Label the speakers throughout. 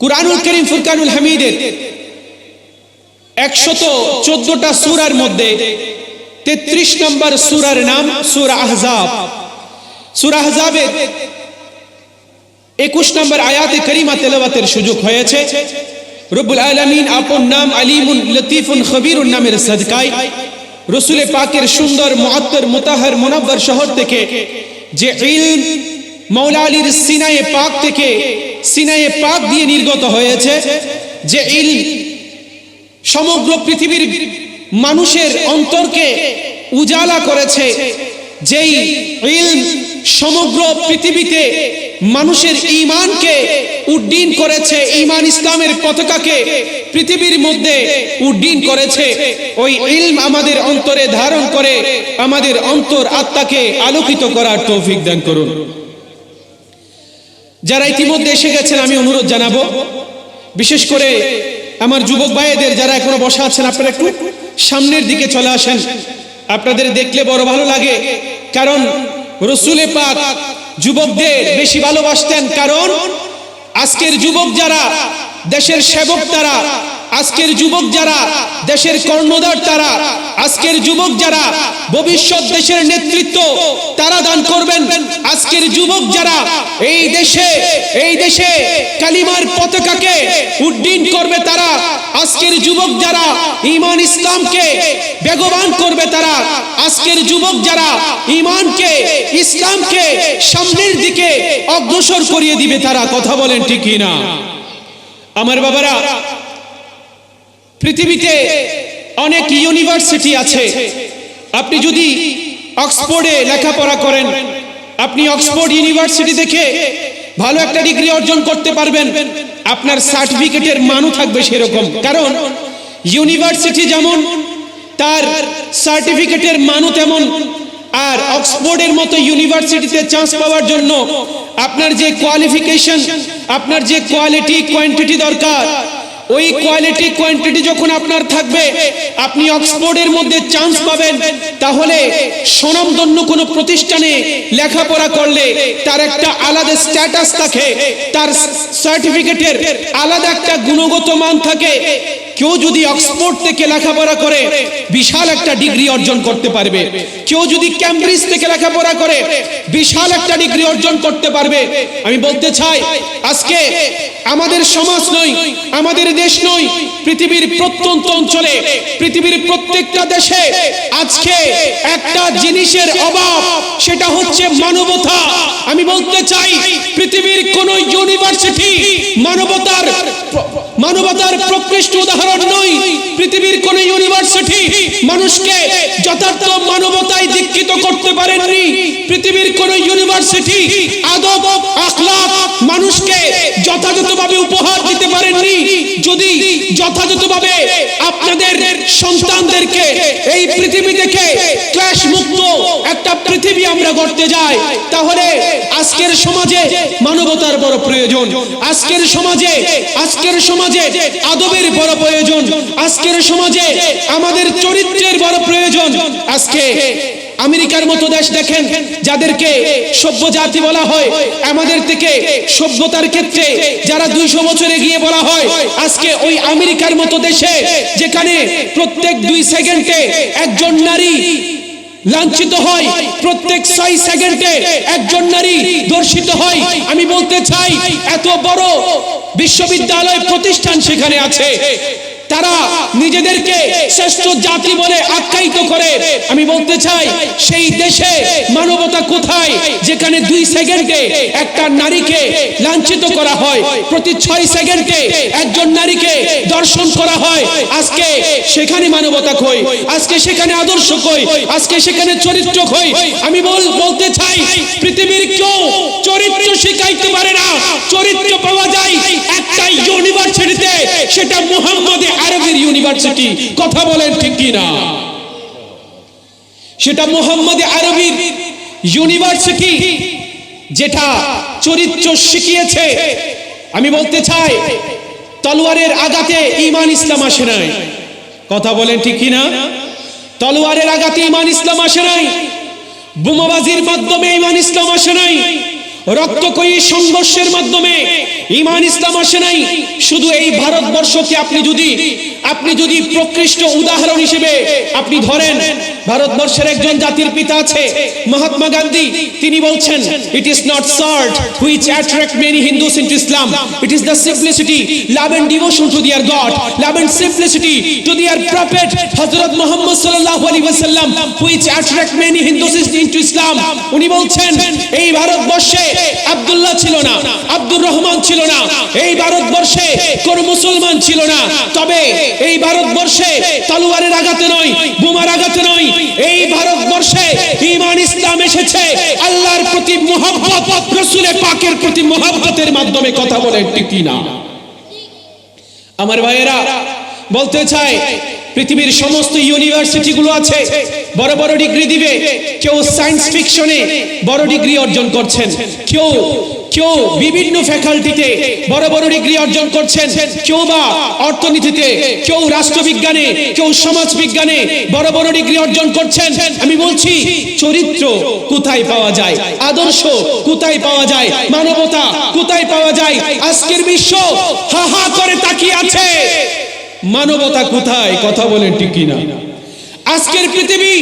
Speaker 1: কুরআনুল কারীম ফুরকানুল হামিদের 114টা সূরার মধ্যে 33 নম্বর সূরার নাম সূরা আহজাব। সূরা আহজাবের 21 নম্বর আয়াতে কারিমা তেলাওয়াতের সুযোগ হয়েছে। রব্বুল আলামিন আপন নাম আলিমুন লতিফুন খবীরুন নামের সাদকায় রাসূলে পাকের সুন্দর মুআত্তর মুতাহহার মুনাওয়ার শহর থেকে যে ইলম মাওলা আলীর সিনায়ে পাক থেকে সিনায়ে পাক দিয়ে নির্গত হয়েছে, যে ইলম সমগ্র পৃথিবীর মানুষের অন্তরকে উজালা করেছে, যেই ইলম সমগ্র পৃথিবীতে মানুষের ঈমানকে উড্ডীন করেছে, ঈমান ইসলামের পতাকাকে পৃথিবীর মধ্যে উড্ডীন করেছে, ওই ইলম আমাদের অন্তরে ধারণ করে আমাদের অন্তর আত্মাকে আলোকিত করার তৌফিক দান করুন। যারা ইতিমধ্যে এসে গেছেন আমি অনুরোধ জানাবো, বিশেষ করে আমার যুবক ভাইদের যারা এখনো বসা আছেন, আপনারা একটু সামনের দিকে চলে আসেন। আপনাদের দেখলে বড় ভালো লাগে, কারণ রাসূলে পাক যুবকদের বেশি ভালোবাসতেন। কারণ আজকের যুবক যারা দেশের সেবক, তারা আজকের যুবক যারা দেশের কর্ণধার, তারা আজকের যুবক যারা ভবিষ্যৎ দেশের নেতৃত্ব তারা দান করবেন। আজকের যুবক যারা এই দেশে কালিমার পতাকাকে উড্ডীন করবে, তারা আজকের যুবক যারা ঈমান ইসলামকে বেগবান করবে, তারা আজকের যুবক যারা ঈমানকে ইসলামকে সামনের দিকে অগ্রসর করিয়ে দিবে, তারা। কথা বলেন ঠিক কি না? আমার বাবারা, পৃথিবীতে অনেক ইউনিভার্সিটি আছে। আপনি যদি অক্সফোর্ডে লেখাপড়া করেন, আপনি অক্সফোর্ড ইউনিভার্সিটি থেকে ভালো একটা ডিগ্রি অর্জন করতে পারবেন, আপনার সার্টিফিকেটের মানও থাকবে সেরকম। কারণ ইউনিভার্সিটি যেমন তার সার্টিফিকেটের মানও তেমন। আর অক্সফোর্ডের মতো ইউনিভার্সিটিতে চান্স পাওয়ার জন্য আপনার যে কোয়ালিফিকেশন, আপনার যে কোয়ালিটি কোয়ান্টিটি দরকার, ওই কোয়ালিটি কোয়ান্টিটি যখন আপনার থাকবে, আপনি অক্সফোর্ডের মধ্যে চান্স পাবেন। তাহলে স্বনামধন্য কোনো প্রতিষ্ঠানে লেখাপড়া করলে তার একটা আলাদা স্ট্যাটাস থাকে, তার সার্টিফিকেটের আলাদা একটা গুণগত মান থাকে। কেউ যদি অক্সফোর্ড থেকে লেখাপড়া করে বিশাল একটা ডিগ্রি অর্জন করতে পারবে, কেউ যদি ক্যামব্রিজ থেকে লেখাপড়া করে বিশাল একটা ডিগ্রি অর্জন করতে পারবে। আমি বলতে চাই, আজকে আমাদের সমাজ নয়, আমাদের দেশ নয়, পৃথিবীর প্রত্যন্ত অঞ্চলে, পৃথিবীর প্রত্যেকটা দেশে আজকে একটা জিনিসের অভাব, সেটা হচ্ছে মানবতা। আমি বলতে চাই, পৃথিবীর কোন ইউনিভার্সিটি মানবতার প্রকৃষ্ট উদাহরণ নয়। পৃথিবীর কোন ইউনিভার্সিটি মানুষকে যথার্থ মানবতায় দীক্ষিত করতে পারেননি। পৃথিবীর কোন ইউনিভার্সিটি আদব আখলাক মানুষকে যথাযথভাবে উপহার দিতে পারেননি। যদি যথাযথভাবে আপনাদের সন্তানদেরকে এই পৃথিবী থেকে ক্লেশ মুক্ত একটা পৃথিবী আমরা গড়তে যাই, তাহলে আজকের সমাজে মানবতার বড় প্রয়োজন। আজকের সমাজে আদবের বড় প্রয়োজন। আজকের সমাজে আমাদের চরিত্রের বড় প্রয়োজন। আজকে আমেরিকার মতো দেশ দেখেন, যাদেরকে সভ্য জাতি বলা হয়, আমাদের থেকে সভ্যতার ক্ষেত্রে যারা 200 বছর এগিয়ে বলা হয়, আজকে ওই আমেরিকার মতো দেশে যেখানে প্রত্যেক 2 সেকেন্ডে একজন নারী লাঞ্ছিত হয়, প্রত্যেক 6 সেকেন্ডে একজন নারী ধর্ষিত হয়। আমি বলতে চাই, এত বড় বিশ্ববিদ্যালয় প্রতিষ্ঠান সেখানে আছে, তারা নিজেদেরকে শ্রেষ্ঠ জাতি বলে আখ্যায়িত করে। আমি বলতে চাই, সেই দেশে মানবতা কোথায়, যেখানে 2 সেকেন্ডে একটা নারীকে লাঞ্ছিত করা হয়, প্রতি 6 সেকেন্ডে একজন নারীকে ধর্ষণ করা হয়। আজকে সেখানে মানবতা কই? আজকে সেখানে আদর্শ কই? আজকে সেখানে চরিত্র কই? আমি বলতে চাই, পৃথিবীর কেউ চরিত্র শিখাইতে পারে না। চরিত্র পাওয়া যায় একটা ইউনিভার্সিটিতে, সেটা মুহাম্মদ আরবির ইউনিভার্সিটি। কথা বলেন ঠিক কি না? সেটা মুহাম্মদ আরবির ইউনিভার্সিটি, যেটা চরিত্র শিখিয়েছে। আমি বলতে চাই, তলোয়ারের আঘাতে ঈমান ইসলাম আসে নাই। কথা বলেন ঠিক কি না? তলোয়ারের আঘাতে ঈমান ইসলাম আসে নাই, বোমাবাজির মাধ্যমে ঈমান ইসলাম আসে নাই, রক্তকয়ী সংঘর্ষের মাধ্যমে ঈমান ইসলাম আসে নাই। শুধু এই ভারতবর্ষকে আপনি যদি প্রকৃষ্ট উদাহরণ হিসেবে আপনি ধরেন, ভারতবর্ষের একজন জাতির পিতা আছে মহাত্মা গান্ধী, তিনি বলছেন it is not sword which attract many Hindus into Islam, it is the simplicity, love and devotion to their God, love and simplicity to their prophet Hazrat Muhammad sallallahu alaihi wasallam which attract many Hindus into Islam। উনি বলছেন এই ভারতবর্ষে আব্দুল্লাহ ছিল না, আব্দুর রহমান ছিল না, এই ভারতবর্ষে কোন মুসলমান ছিল না, তবে এই ভারতবর্ষে তলোয়ারের আঘাতে নয়, বোমার আঘাতে নয়, এই ভারতবর্ষে ঈমান ইসলাম এসেছে আল্লাহর প্রতি মুহাব্বত, রাসূল পাকের প্রতি মুহাব্বতের মাধ্যমে। কথা বলেন ঠিক কি না? আমার ভাইয়েরা, বলতে চাই পৃথিবীর সমস্ত ইউনিভার্সিটি গুলো আছে, বড় বড় ডিগ্রি দিবে, কেউ সায়েন্স ফিকশনে বড় ডিগ্রি অর্জন করছেন, কেউ বিভিন্ন ফ্যাকাল্টিতে বড় বড় ডিগ্রি অর্জন করছেন, কেউ বা অর্থনীতিতে, কেউ রাষ্ট্রবিজ্ঞানে, কেউ সমাজ বিজ্ঞানে বড় বড় ডিগ্রি অর্জন করছেন। আমি বলছি চরিত্র কোথায় পাওয়া যায়, আদর্শ কোথায় পাওয়া যায়, মানবতা কোথায় পাওয়া যায়? আজকের বিশ্ব হা হা করে তাকিয়ে আছে, মানবতা কোথায়? কথা বলেন ঠিক কি না? আজকের পৃথিবী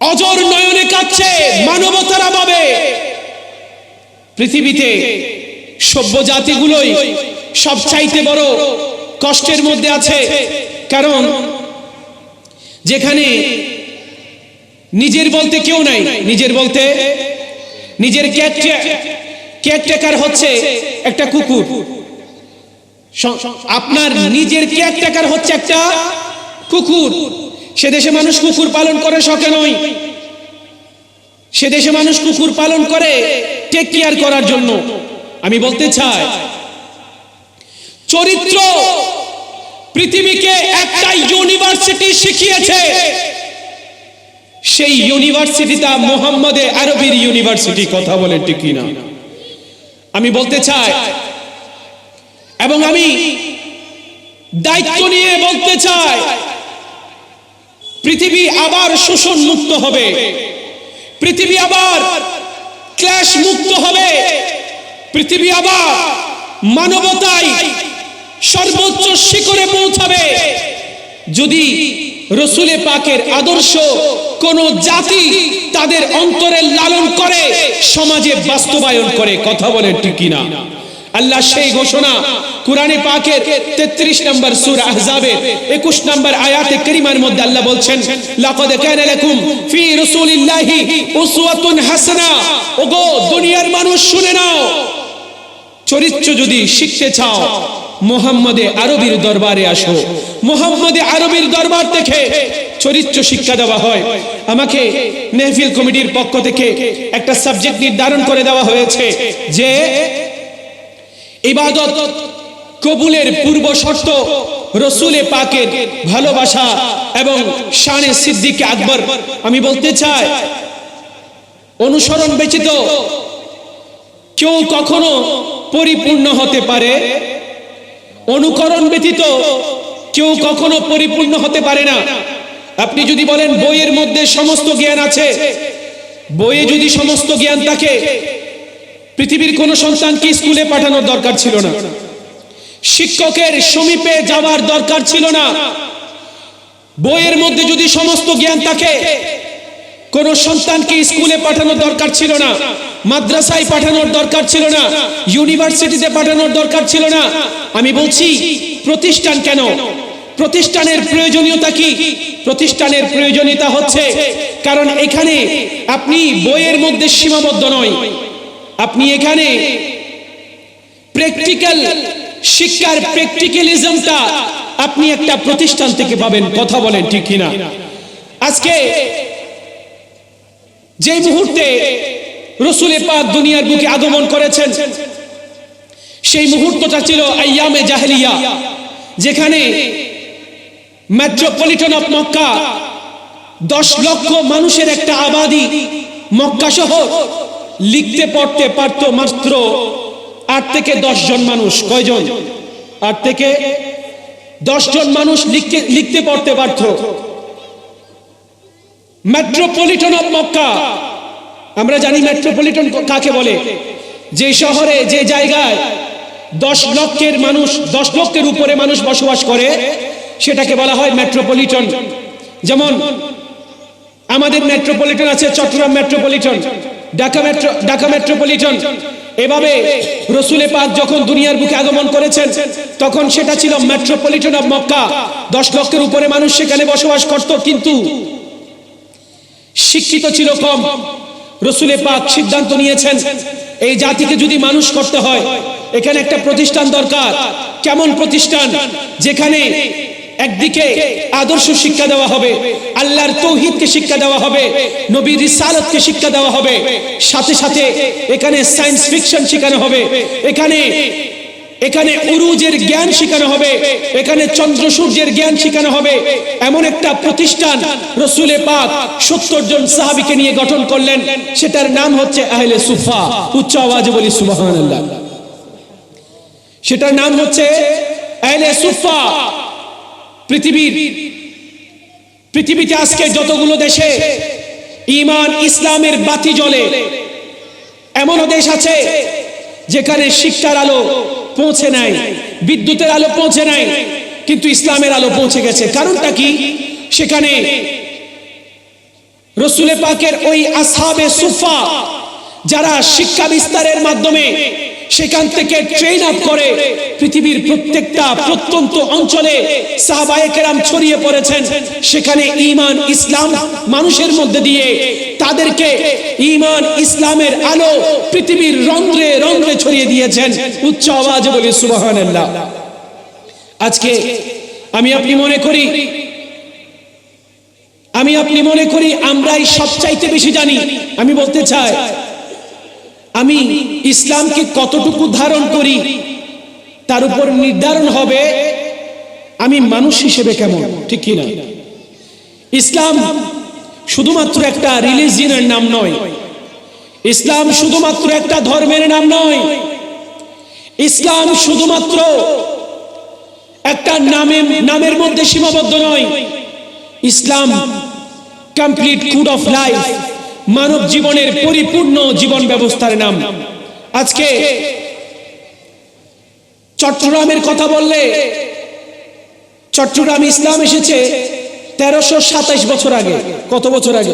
Speaker 1: অজর নয়নে কাঁদছে মানবতার অভাবে। পৃথিবীতে সভ্য জাতিগুলোই সবচাইতে বড় কষ্টের মধ্যে আছে, কারণ যেখানে নিজের বলতে কেউ নাই, নিজের কেয়ারটেকার হচ্ছে একটা কুকুর, আপনার নিজের কেয়ারটেকার হচ্ছে একটা কুকুর। সে দেশে মানুষ কুকুর পালন করে শখে নয়, সে দেশে মানুষ কুকুর পালন করে টেক কেয়ার করার জন্য। আমি বলতে চাই চরিত্র পৃথিবীকে একটা ইউনিভার্সিটি শিখিয়েছে, সেই ইউনিভার্সিটিটা মুহাম্মদে আরবির ইউনিভার্সিটি। কথা বলেন ঠিক কি না? আমি বলতে চাই এবং আমি দায়িত্ব নিয়ে বলতে চাই, পৃথিবী আবার শোষণ মুক্ত হবে, পৃথিবী আবার ক্লেশ মুক্ত হবে, পৃথিবী আবার মানবতায় সর্বোচ্চ শিখরে পৌঁছাবে যদি রাসূল পাকের আদর্শ কোন জাতি তাদের অন্তরে লালন করে, সমাজে বাস্তবায়ন করে। কথা বলেন ঠিক কি না? আল্লাহ সেই ঘোষণা কুরআনে পাকের 33 নম্বর সূরা আহজাবের 21 নম্বর আয়াতে কারিমার মধ্যে আল্লাহ বলছেন, লাকাদ কানা লাকুম ফি রাসূলিল্লাহি উসওয়াতুন হাসানা। ওগো দুনিয়ার মানুষ শুনে নাও, চরিত্র যদি শিখতে চাও মুহাম্মদে আরবির দরবারে আসো। মুহাম্মদে আরবির দরবার থেকে চরিত্র শিক্ষা দেওয়া হয়। আমাকে মেহফিল কমিটির পক্ষ থেকে একটা সাবজেক্ট নির্ধারণ করে দেওয়া হয়েছে যে ইবাদত কবুলের পূর্ব শর্ত রাসূল পাকের ভালোবাসা এবং শানে সিদ্দিক আকবর। আমি বলতে চাই অনুসরণ ব্যতীত কেউ কখনো পরিপূর্ণ হতে পারে, অনুকরণ ব্যতীত কেউ কখনো পরিপূর্ণ হতে পারে না। আপনি যদি বলেন বইয়ের মধ্যে সমস্ত জ্ঞান আছে, বইয়ে যদি সমস্ত জ্ঞান থাকে পৃথিবীর কোন সন্তানকে স্কুলে পাঠানোর দরকার ছিল না, শিক্ষকের সমীপে যাওয়ার দরকার ছিল না। বইয়ের মধ্যে যদি সমস্ত জ্ঞান থাকে কোন সন্তানকে স্কুলে পাঠানোর দরকার ছিল না, মাদ্রাসায় পাঠানোর দরকার ছিল না, ইউনিভার্সিটিতে পাঠানোর দরকার ছিল না। আমি বলছি প্রতিষ্ঠান কেন? প্রতিষ্ঠানের প্রয়োজনীয়তা কি? প্রতিষ্ঠানের প্রয়োজনীয়তা হচ্ছে কারণ এখানে আপনি বইয়ের মধ্যে সীমাবদ্ধ নয়, আপনি এখানে প্র্যাকটিক্যাল শিক্ষার প্র্যাকটিক্যালিজমটা আপনি একটা প্রতিষ্ঠান থেকে পাবেন। কথা বলেন ঠিক কিনা? আজকে যে মুহূর্তে রাসূল পাক দুনিয়ার বুকে আগমন করেছেন সেই মুহূর্তটা ছিল আইয়ামে জাহেলিয়া, যেখানে মেট্রোপলিটন অফ মক্কা 10 লক্ষ মানুষের একটা আবাদি মক্কা শহর লিখতে পড়তে পারত মাত্র 8 থেকে 10 জন মানুষ। কয়জন? 8 থেকে 10 জন মানুষ লিখতে পড়তে পারত। Metropolitan of Mecca. আমরা জানি মেট্রোপলিটন কাকে বলে। যে শহরে যে জায়গায় 10 লক্ষের উপরে মানুষ বসবাস করে সেটাকে বলা হয় মেট্রোপলিটন। যেমন আমাদের মেট্রোপলিটন আছে চট্টগ্রাম মেট্রোপলিটন, ঢাকা মেট্রোপলিটন। এভাবে রসুল পাক যখন দুনিয়ার বুকে আগমন করেছেন তখন সেটা ছিল মেট্রোপলিটন অফ মক্কা। 10 লক্ষের উপরে মানুষ সেখানে বসবাস করত, কিন্তু শিক্ষিত ছিল কম। রসুল পাক সিদ্ধান্ত নিয়েছেন এই জাতিকে যদি মানুষ করতে হয় এখানে একটা প্রতিষ্ঠান দরকার। কেমন প্রতিষ্ঠান? যেখানে একদিকে আদর্শ শিক্ষা দেওয়া হবে, আল্লাহর তৌহিদকে শিক্ষা দেওয়া হবে, নবীর রিসালাতকে শিক্ষা দেওয়া হবে, সাথে সাথে এখানে সায়েন্স ফিকশন শেখানো হবে, এখানে উরুজের জ্ঞান শেখানো হবে, এখানে চন্দ্র সূর্যের জ্ঞান শেখানো হবে। এমন একটা প্রতিষ্ঠান রসুল পাক 70 জন সাহাবীকে নিয়ে গঠন করলেন। সেটার নাম হচ্ছে আহলে সুফা। উচ্চ আওয়াজে বলি সুবহানাল্লাহ। সেটার নাম হচ্ছে আহলে সুফা। পৃথিবীতে আজকে যতগুলো দেশে ঈমান ইসলামের বাতি জ্বলে, এমনও দেশ আছে যেখানে শিক্ষার আলো পৌঁছে নাই, বিদ্যুতের আলো পৌঁছে নাই, কিন্তু ইসলামের আলো পৌঁছে গেছে। কারণটা কি? সেখানে রসুল পাকের ওই আসহাবে সুফা যারা শিক্ষা বিস্তারের মাধ্যমে সেখান থেকে ট্রেন আপ করে পৃথিবীর প্রত্যেকটা প্রত্যন্ত অঞ্চলে সাহাবায়ে কেরাম ছড়িয়ে পড়েছেন। সেখানে ঈমান ইসলাম মানুষের মধ্যে দিয়ে তাদেরকে ঈমান ইসলামের আলো পৃথিবীর রন্ধ্রে রন্ধ্রে ছড়িয়ে দিয়েছেন। উচ্চ আওয়াজে বলি সুবহানাল্লাহ। আজকে আমি আপনি মনে করি আমরাই সবচাইতে বেশি জানি। আমি বলতে চাই আমি ইসলামকে কতটুকু ধারণ করি তার উপর নির্ধারণ হবে আমি মানুষ হিসেবে কেমন, ঠিক কি না? ইসলাম শুধুমাত্র একটা রিলিজিয়নের নাম নয়, ইসলাম শুধুমাত্র একটা ধর্মের নাম নয়, ইসলাম শুধুমাত্র একটা নামের মধ্যে সীমাবদ্ধ নয়। ইসলাম কমপ্লিট কোড অফ লাইফ, মানব জীবনের পরিপূর্ণ জীবন ব্যবস্থার নাম। আজকে চট্টগ্রামের কথা বললে, চট্টগ্রাম ইসলাম এসেছে 1327 বছর আগে। কত বছর আগে?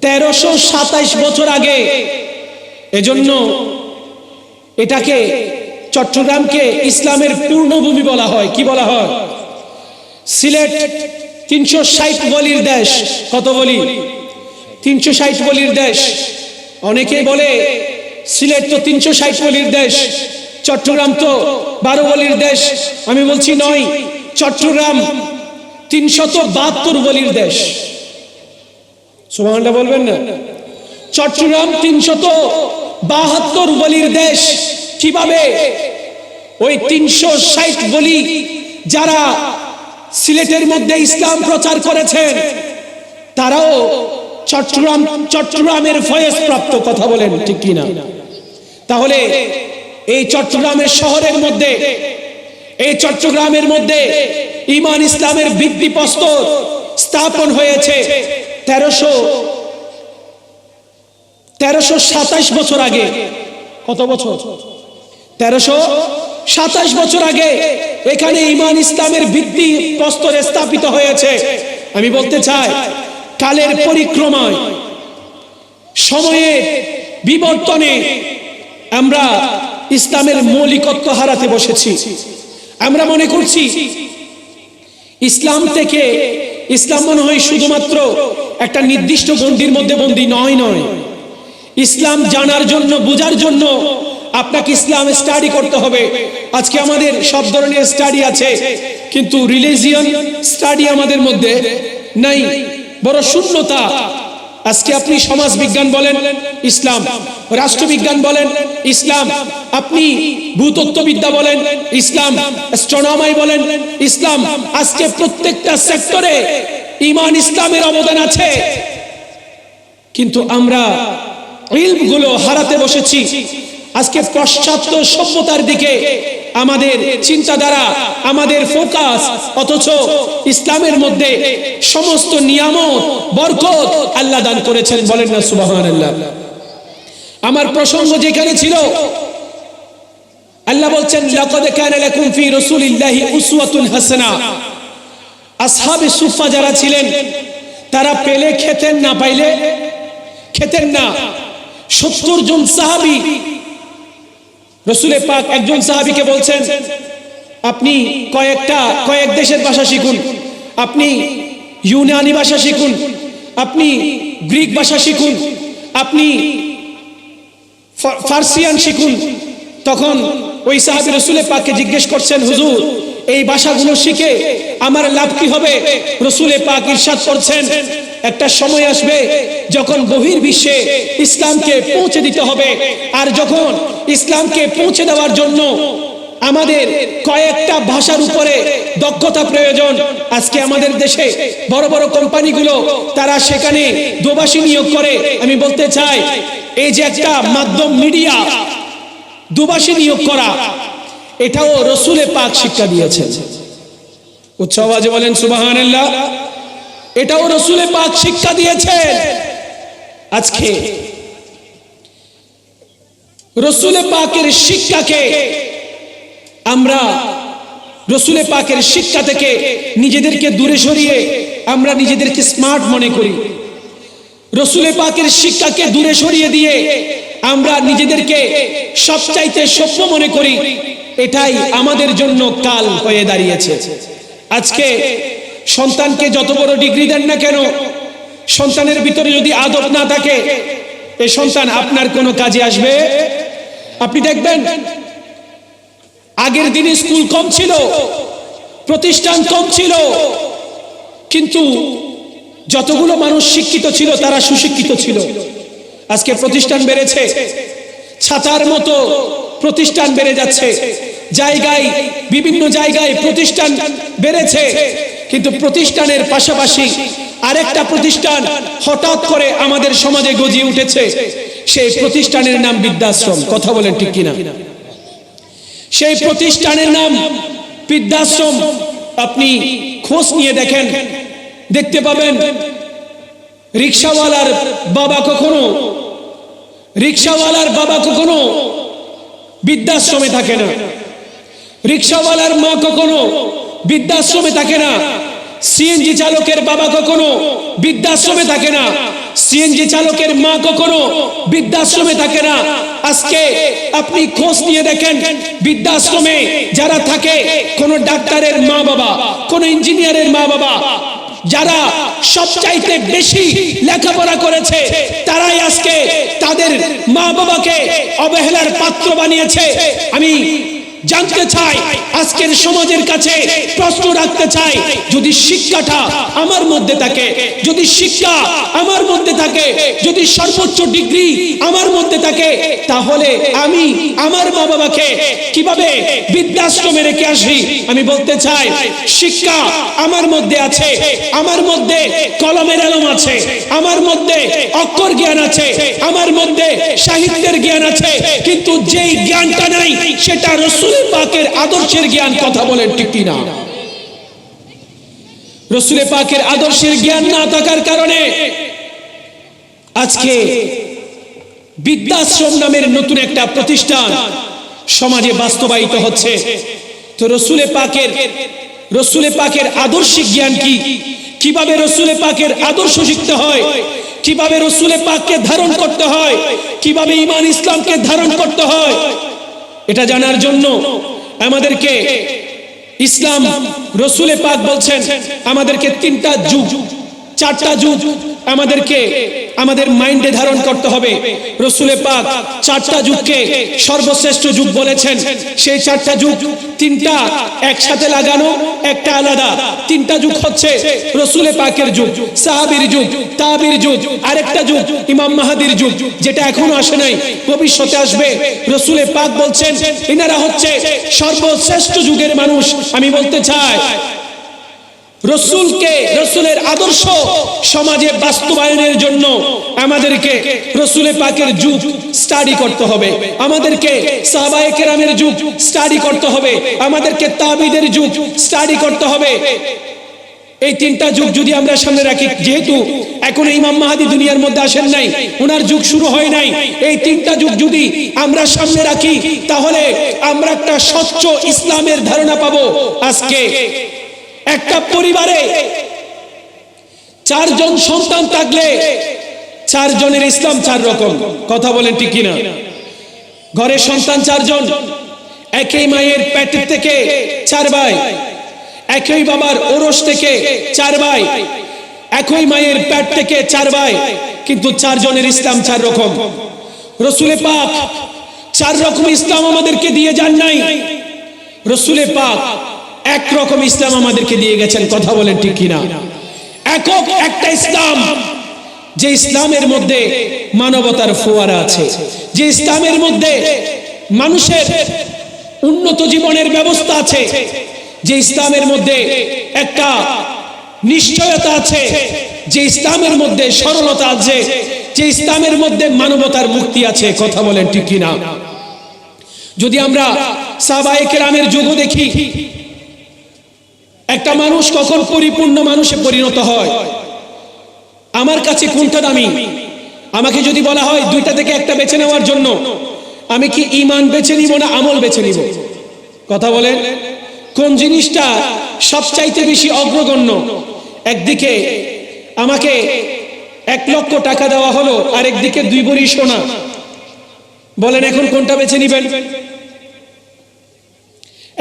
Speaker 1: 1327 বছর আগে। এজন্য এটাকে চট্টগ্রামকে ইসলামের পূর্ণভূমি বলা হয়। কি বলা হয়? সিলেট 360 বলির দেশ। কত বলি? 360 বলির দেশ। অনেকেই বলে সিলেট তো 360 বলির দেশ, চট্টগ্রাম তো 12 বলির দেশ। আমি বলছি নয়, চট্টগ্রাম 372 বলির দেশ। সুবহানাল্লাহ বলবেন না? চট্টগ্রাম 372 বলির দেশ। কিভাবে? ওই 360 বলি যারা সিলেটের মধ্যে ইসলাম প্রচার করেছেন তারাও চট্টগ্রামের ফয়েজ প্রাপ্ত। কথা বলেন ঠিক কি না? তাহলে এই চট্টগ্রামের শহরের মধ্যে, এই চট্টগ্রামের মধ্যে ঈমান ইসলামের ভিত্তিপ্রস্তর স্থাপন হয়েছে 1327 বছর আগে। কত বছর? 1327 বছর আগে এখানে ঈমান ইসলামের ভিত্তিপ্রস্তর স্থাপিত হয়েছে। আমি বলতে চাই কালের পরিক্রমায়, সময়ের বিবর্তনে আমরা ইসলামের মৌলিকত্ব হারাতে বসেছি। আমরা মনে করছি ইসলাম মনে হয় শুধুমাত্র একটা নির্দিষ্ট গণ্ডির মধ্যে বন্দী নয়। ইসলাম জানার জন্য, বোঝার জন্য আপনাকে ইসলাম স্টাডি করতে হবে। আজকে আমাদের সব ধরনের স্টাডি আছে, কিন্তু রিলিজিয়ন স্টাডি আমাদের মধ্যে নাই, বড় শূন্যতা। আজকে আপনি সমাজ বিজ্ঞান বলেন ইসলাম, রাষ্ট্রবিজ্ঞান বলেন ইসলাম, আপনি ভূতত্ত্ববিদ্যা বলেন ইসলাম, অ্যাস্ট্রোনমি বলেন ইসলাম। আজকে প্রত্যেকটা সেক্টরে ঈমান ইসলামের অবদান আছে, কিন্তু আমরা ইলমগুলো হারাতে বসেছি। আজকে পাশ্চাত্য সভ্যতার দিকে আমাদের চিন্তাধারা, আমাদের ফোকাস, অথচ ইসলামের মধ্যে সমস্ত নিয়ামত বরকত আল্লাহ দান করেছেন। বলেন না সুবহানাল্লাহ। আমার প্রসঙ্গ যেখানে ছিল, আল্লাহ বলছেন লাকাদ কানা লাকুম ফি রাসূলিল্লাহি উসওয়াতুন হাসানাহ। আসহাবে সুফফা যারা ছিলেন তারা পেলে খেতেন, না পাইলে খেতেন না। 70 জন সাহাবী, রাসূল পাক একজন সাহাবীকে বলছেন আপনি কয়েক দেশের ভাষা শিখুন, আপনি ইউনানি ভাষা শিখুন, আপনি গ্রিক ভাষা শিখুন, আপনি ফার্সিয়ান শিখুন। তখন ওই সাহাবী রাসূল পাককে জিজ্ঞেস করছেন, হুজুর এই ভাষাগুলো শিখে আমার লাভ কি হবে? রাসূল পাক ইরশাদ করছেন একটা সময় আসবে যখন বহির্বিশ্বে ইসলামকে পৌঁছে দিতে হবে, আর যখন ইসলামকে পৌঁছে দেওয়ার জন্য আমাদের কয়েকটা ভাষার উপরে দক্ষতা প্রয়োজন। আজকে আমাদের দেশে বড় বড় কোম্পানিগুলো তারা সেখানে দোভাষী নিয়োগ করে। আমি বলতে চাই এই যে একটা মাধ্যম মিডিয়া দোভাষী নিয়োগ করা, এটাও রাসূল পাক শিক্ষা দিয়েছেন। উচ্চ আওয়াজে বলেন সুবহানাল্লাহ। এটাও রাসূল পাক শিক্ষা দিয়েছেন। আজকে রাসূল পাকের শিক্ষাকে আমরা রাসূল পাকের শিক্ষা থেকে নিজেদেরকে দূরে সরিয়ে আমরা নিজেদেরকে স্মার্ট মনে করি। রাসূল পাকের শিক্ষাকে দূরে সরিয়ে দিয়ে আমরা নিজেদেরকে সবচাইতে সভ্য মনে করি। এটাই আমাদের জন্য কাল হয়ে দাঁড়িয়েছে। আজকে সন্তানকে যত বড় ডিগ্রি দেন না কেন, সন্তানের ভিতরে যদি আদব না থাকে, এই সন্তান আপনার কোনো কাজে আসবে? আপনি দেখবেন আগের দিনে স্কুল কম ছিল, প্রতিষ্ঠান কম ছিল, কিন্তু যতগুলো মানুষ শিক্ষিত ছিল তারা সুশিক্ষিত ছিল। আজকে প্রতিষ্ঠান বেড়েছে, ছাতার মতো প্রতিষ্ঠান বেড়ে যাচ্ছে, জায়গায় বিভিন্ন জায়গায় প্রতিষ্ঠান বেড়েছে, কিন্তু প্রতিষ্ঠানের পাশাপাশি আরেকটা প্রতিষ্ঠান হঠাৎ করে আমাদের সমাজে গজিয়ে উঠেছে। সেই প্রতিষ্ঠানের নাম বৃদ্ধাশ্রম। কথা বলেন ঠিক কিনা? সেই প্রতিষ্ঠানের নাম বৃদ্ধাশ্রম। আপনি খোঁজ নিয়ে দেখেন, দেখতে পাবেন রিকশাওয়ালার বাবা কখনো বৃদ্ধাশ্রমে থাকে না, রিকশাওয়ালার মা কখনো বৃদ্ধাশ্রমে থাকে না, সিএনজি চালকের বাবা কখনো বৃদ্ধাশ্রমে থাকে না, সিএনজি চালকের মা কখনো বৃদ্ধাশ্রমে থাকে না। আজকে আপনি খোঁজ নিয়ে দেখেন বৃদ্ধাশ্রমে যারা থাকে, কোন ডাক্তারের মা বাবা, কোন ইঞ্জিনিয়ারের মা বাবা, যারা সবচাইতে বেশি লেখাপড়া করেছে তারাই আজকে তাদের মা বাবাকে অবহেলার পাত্র বানিয়েছে। আমি জানতে চাই, আজকের সমাজের কাছে প্রশ্ন রাখতে চাই, যদি শিক্ষাটা আমার মধ্যে থাকে, যদি শিক্ষা আমার মধ্যে থাকে, যদি সর্বোচ্চ ডিগ্রি আমার মধ্যে থাকে, তাহলে আমি আমার মা বাবাকে কিভাবে বৃদ্ধাশ্রমে রেখে আসি? আমি বলতে চাই, শিক্ষা আমার মধ্যে আছে, আমার মধ্যে কলমের আলম আছে, আমার মধ্যে অক্ষর জ্ঞান আছে, আমার মধ্যে সাহিত্যের জ্ঞান আছে, কিন্তু যেই জ্ঞানটা নাই সেটা রাসূল পাকের আদর্শের জ্ঞান। কথা বলেন ঠিক কিনা? রাসূল পাকের আদর্শের জ্ঞান না থাকার কারণে আজকে বৃদ্ধাশ্রম নামের নতুন একটা প্রতিষ্ঠান সমাজে বাস্তবায়িত হচ্ছে। তো রাসূল পাকের আদর্শিক জ্ঞান কি? কিভাবে রাসূল পাকের আদর্শ শিখতে হয়, কিভাবে রাসূল পাককে ধারণ করতে হয়, কিভাবে ঈমান ইসলামকে ধারণ করতে হয়, এটা জানার জন্য আমাদেরকে ইসলাম রাসূল পাক বলছেন আমাদেরকে 3টা যুগ, 4টা যুগ আমাদেরকে আমাদের মাইন্ডে ধারণ করতে হবে। রাসূল পাক 4টা যুগকে সর্বশ্রেষ্ঠ যুগ বলেছেন। সেই 4টা যুগ, 3টা একসাথে লাগানো, একটা আলাদা। 3টা যুগ হচ্ছে রাসূল পাকের যুগ, সাহাবীর যুগ, তাবির যুগ, আরেকটা যুগ ইমাম মাহদির যুগ, যেটা এখনো আসে নাই, ভবিষ্যতে আসবে। রাসূল পাক বলছেন এনারা হচ্ছে সর্বশ্রেষ্ঠ যুগের মানুষ। আমি বলতে চাই রসুলকে, রসুলের আদর্শ সমাজে বাস্তবায়নের জন্য আমাদেরকে রসুলের পাকের যুগ স্টাডি করতে হবে, আমাদেরকে সাহাবায়ে কেরামের যুগ স্টাডি করতে হবে, আমাদেরকে তাবিদের যুগ স্টাডি করতে হবে। এই তিনটা যুগ যদি আমরা সামনে রাখি, যেহেতু এখন ইমাম মাহদী দুনিয়ার মধ্যে আসেন নাই, ওনার যুগ শুরু হয় নাই, এই তিনটা যুগ যদি আমরা সামনে রাখি তাহলে আমরা একটা স্বচ্ছ ইসলামের ধারণা পাবো। আজকে একটা পরিবারে 4 জন সন্তান থাকলে 4 জনের ইসলাম 4 রকম। কথা বলেন ঠিক কিনা? ঘরে সন্তান 4 জন, একই মায়ের পেট থেকে 4 ভাই, একই বাবার ওরস থেকে 4 ভাই, একই মায়ের পেট থেকে 4 ভাই, কিন্তু 4 জনের ইসলাম 4 রকম। রসুলে পাক 4 রকম ইসলাম আমাদেরকে দিয়ে যান নাই, রসুলে পাক এক রকম ইসলাম আমাদেরকে দিয়ে গেছেন। কথা বলেন ঠিক কিনা? একক একটা ইসলাম, যে ইসলামের মধ্যে মানবতার ফোয়ারা আছে, যে ইসলামের মধ্যে মানুষের উন্নত জীবনের ব্যবস্থা আছে, যে ইসলামের মধ্যে একটা নিশ্চয়তা আছে, যে ইসলামের মধ্যে সরলতা আছে, যে ইসলামের মধ্যে মানবতার মুক্তি আছে। কথা বলেন ঠিক কিনা? যদি আমরা সাহাবায়ে কেরামের যুগ দেখি, একটা মানুষ কখন পরিপূর্ণ মানুষে পরিণত হয়, আমার কাছে কোনটা দামি? আমাকে যদি বলা হয় দুইটা থেকে একটা বেছে নেওয়ার জন্য, আমি কি ঈমান বেছে নিব না আমল বেছে নিব? কথা বলেন, কোন জিনিসটা সবচাইতে বেশি অগ্রগণ্য? একদিকে আমাকে 1 লক্ষ টাকা দেওয়া হলো, আর একদিকে 2 ভরি সোনা, বলেন এখন কোনটা বেছে নিবেন?